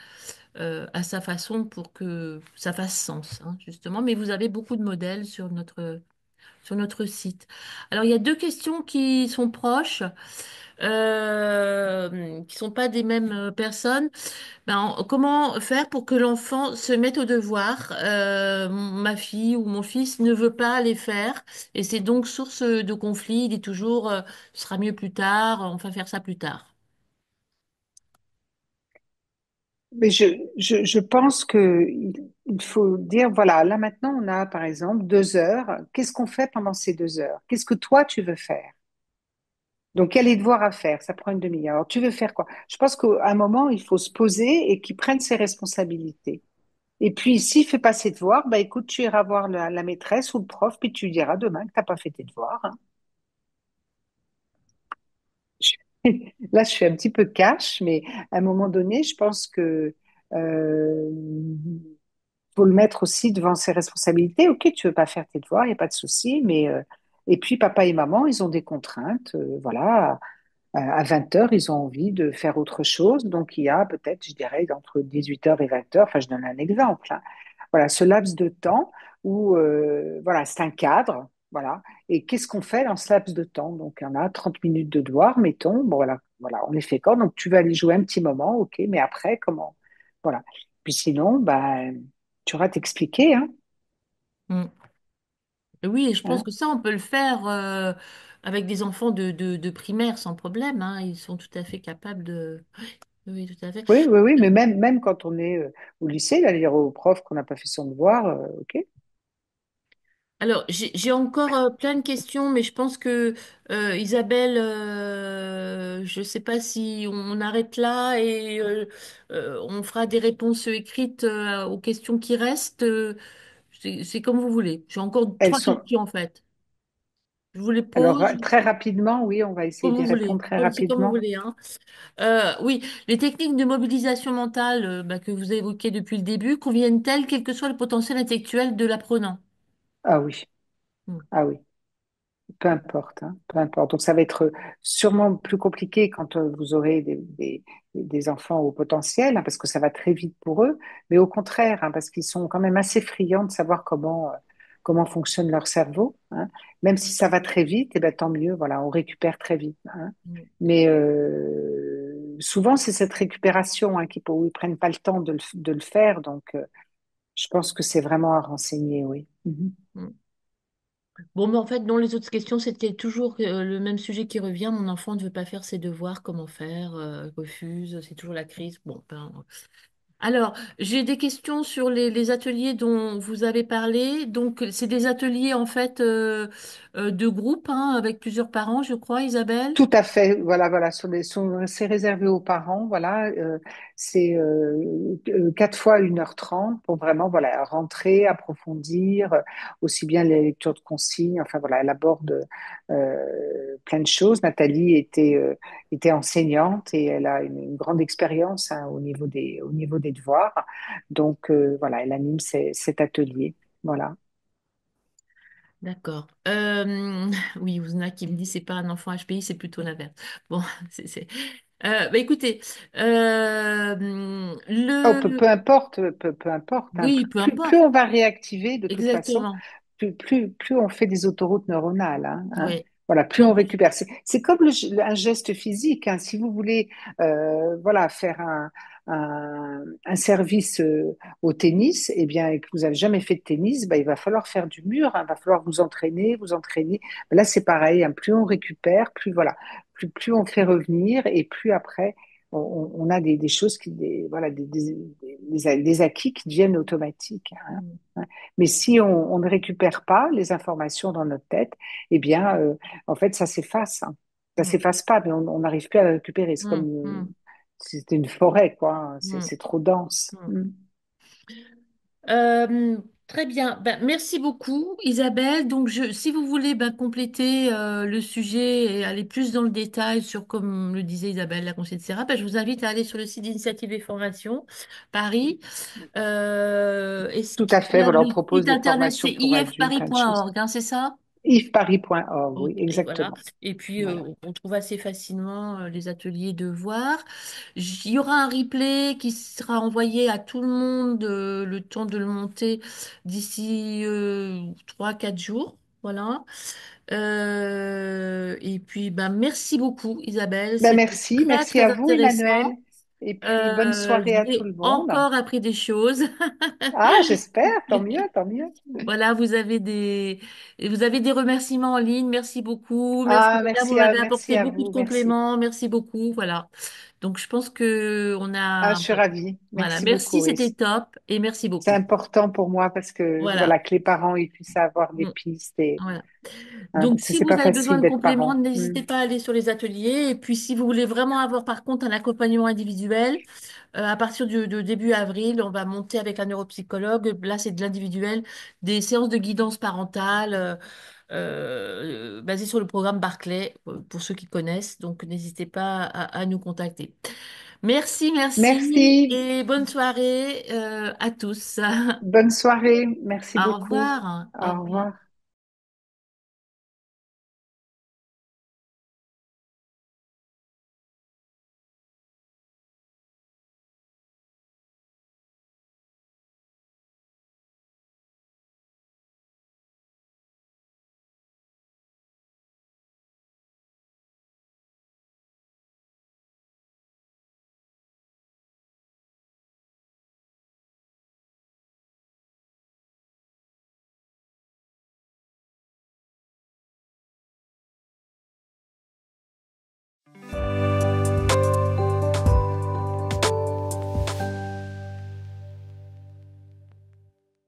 A: à sa façon pour que ça fasse sens, hein, justement. Mais vous avez beaucoup de modèles sur notre site. Alors, il y a deux questions qui sont proches, qui sont pas des mêmes personnes. Comment faire pour que l'enfant se mette au devoir? Ma fille ou mon fils ne veut pas les faire et c'est donc source de conflit. Il dit toujours, ce sera mieux plus tard, on va faire ça plus tard.
B: mais je pense que il faut dire, voilà, là maintenant on a par exemple 2 heures. Qu'est-ce qu'on fait pendant ces 2 heures? Qu'est-ce que toi tu veux faire? Donc, il y a les devoirs à faire, ça prend une demi-heure. Alors, tu veux faire quoi? Je pense qu'à un moment, il faut se poser et qu'il prenne ses responsabilités. Et puis, s'il fait pas ses devoirs, bah écoute, tu iras voir la maîtresse ou le prof, puis tu lui diras demain que t'as pas fait tes devoirs, hein. Là, je suis un petit peu cash, mais à un moment donné, je pense que euh, faut le mettre aussi devant ses responsabilités. Ok, tu veux pas faire tes devoirs, il n'y a pas de souci, mais et puis papa et maman, ils ont des contraintes, voilà. À 20 heures, ils ont envie de faire autre chose. Donc, il y a peut-être, je dirais, entre 18 heures et 20 heures, enfin, je donne un exemple, hein. Voilà, ce laps de temps où, voilà, c'est un cadre, voilà. Et qu'est-ce qu'on fait dans ce laps de temps? Donc, il y en a 30 minutes de devoir, mettons. Bon, voilà, voilà, on les fait quand? Donc, tu vas aller jouer un petit moment, ok, mais après, comment? Voilà. Puis sinon, ben, tu auras t'expliquer, hein,
A: Mm. Oui, et je pense
B: hein.
A: que ça, on peut le faire avec des enfants de primaire sans problème, hein. Ils sont tout à fait capables de... Oui, tout à fait.
B: Oui, oui, oui, mais même quand on est au lycée, là, dire au prof qu'on n'a pas fait son devoir, ok.
A: Alors, j'ai encore plein de questions, mais je pense que Isabelle, je ne sais pas si on arrête là et on fera des réponses écrites aux questions qui restent. C'est comme vous voulez. J'ai encore
B: Elles
A: trois
B: sont,
A: questions en fait. Je vous les
B: alors,
A: pose
B: très rapidement, oui, on va essayer
A: comme
B: d'y
A: vous
B: répondre
A: voulez.
B: très
A: C'est comme vous
B: rapidement.
A: voulez, hein. Oui, les techniques de mobilisation mentale que vous évoquez depuis le début conviennent-elles, quel que soit le potentiel intellectuel de l'apprenant?
B: Ah oui,
A: Hmm.
B: ah oui, peu importe, hein, peu importe. Donc, ça va être sûrement plus compliqué quand vous aurez des enfants au potentiel, hein, parce que ça va très vite pour eux, mais au contraire, hein, parce qu'ils sont quand même assez friands de savoir comment fonctionne leur cerveau, hein. Même si ça va très vite, et ben, tant mieux, voilà, on récupère très vite, hein.
A: Hmm.
B: Mais souvent, c'est cette récupération, hein, où ils prennent pas le temps de le faire, donc je pense que c'est vraiment à renseigner, oui. Mhm.
A: Hmm. Bon, mais en fait, dans les autres questions, c'était toujours le même sujet qui revient. Mon enfant ne veut pas faire ses devoirs, comment faire? Refuse, c'est toujours la crise. Bon, alors, j'ai des questions sur les ateliers dont vous avez parlé. Donc, c'est des ateliers en fait de groupe, hein, avec plusieurs parents, je crois, Isabelle.
B: Tout à fait, voilà, voilà, c'est réservé aux parents, voilà, c'est 4 fois 1h30 pour vraiment, voilà, rentrer, approfondir, aussi bien les lectures de consignes, enfin voilà, elle aborde plein de choses. Nathalie était enseignante et elle a une grande expérience, hein, au niveau des devoirs, donc voilà, elle anime cet atelier, voilà.
A: D'accord. Oui, vous en avez qui me dit c'est pas un enfant HPI, c'est plutôt l'inverse. Bon, écoutez,
B: Oh, peu importe, peu importe, hein.
A: oui, peu
B: Plus
A: importe,
B: on va réactiver de toute façon,
A: exactement.
B: plus on fait des autoroutes neuronales, hein.
A: Oui.
B: Voilà, plus on
A: Donc,
B: récupère. C'est comme un geste physique, hein. Si vous voulez, voilà, faire un service au tennis, eh bien, et que vous n'avez jamais fait de tennis, ben, il va falloir faire du mur, hein. Il va falloir vous entraîner, vous entraîner. Là, c'est pareil, hein. Plus on récupère, plus voilà, plus on fait revenir, et plus après, on a des choses voilà, des acquis qui deviennent automatiques, hein.
A: mm,
B: Mais si on ne récupère pas les informations dans notre tête, eh bien, en fait, ça s'efface, hein. Ça
A: mm,
B: s'efface pas, mais on n'arrive plus à le récupérer. C'est comme
A: mm, mm,
B: si c'était une forêt, quoi, hein.
A: mm,
B: C'est trop dense.
A: mm.
B: Mm.
A: Euh, Très bien. Ben, merci beaucoup, Isabelle. Donc, si vous voulez ben, compléter le sujet et aller plus dans le détail sur, comme le disait Isabelle, la conseillère de Serra, ben, je vous invite à aller sur le site d'Initiative et Formation Paris. Et ce
B: Tout à fait.
A: alors,
B: Voilà, on
A: le
B: propose
A: site
B: des
A: internet, c'est
B: formations pour adultes, plein de choses.
A: ifparis.org, hein, c'est ça?
B: Yvesparis.org, oui,
A: Ok, voilà.
B: exactement.
A: Et puis,
B: Voilà.
A: on trouve assez facilement les ateliers devoirs. Il y aura un replay qui sera envoyé à tout le monde, le temps de le monter d'ici 3-4 jours. Voilà. Et puis, ben, merci beaucoup, Isabelle.
B: Ben,
A: C'était
B: merci,
A: très,
B: merci à
A: très
B: vous, Emmanuel.
A: intéressant.
B: Et puis, bonne soirée à tout
A: J'ai
B: le monde.
A: encore appris des choses.
B: Ah, j'espère, tant mieux, tant mieux.
A: Voilà, vous avez des remerciements en ligne. Merci beaucoup. Merci,
B: Ah,
A: madame. Vous m'avez
B: merci
A: apporté
B: à
A: beaucoup de
B: vous, merci.
A: compléments. Merci beaucoup. Voilà. Donc, je pense que on
B: Ah,
A: a,
B: je suis ravie.
A: voilà.
B: Merci beaucoup.
A: Merci, c'était top. Et merci
B: C'est
A: beaucoup.
B: important pour moi parce que
A: Voilà.
B: voilà que les parents ils puissent avoir des
A: Mm,
B: pistes et
A: voilà.
B: hein,
A: Donc,
B: parce que
A: si
B: c'est
A: vous
B: pas
A: avez besoin
B: facile
A: de
B: d'être
A: compléments,
B: parent. Hmm.
A: n'hésitez pas à aller sur les ateliers. Et puis, si vous voulez vraiment avoir, par contre, un accompagnement individuel, à partir de début avril, on va monter avec un neuropsychologue. Là, c'est de l'individuel, des séances de guidance parentale basées sur le programme Barclay, pour ceux qui connaissent. Donc, n'hésitez pas à nous contacter. Merci, merci
B: Merci.
A: et bonne soirée à tous.
B: Bonne soirée. Merci
A: Au
B: beaucoup.
A: revoir. Au
B: Au
A: revoir.
B: revoir.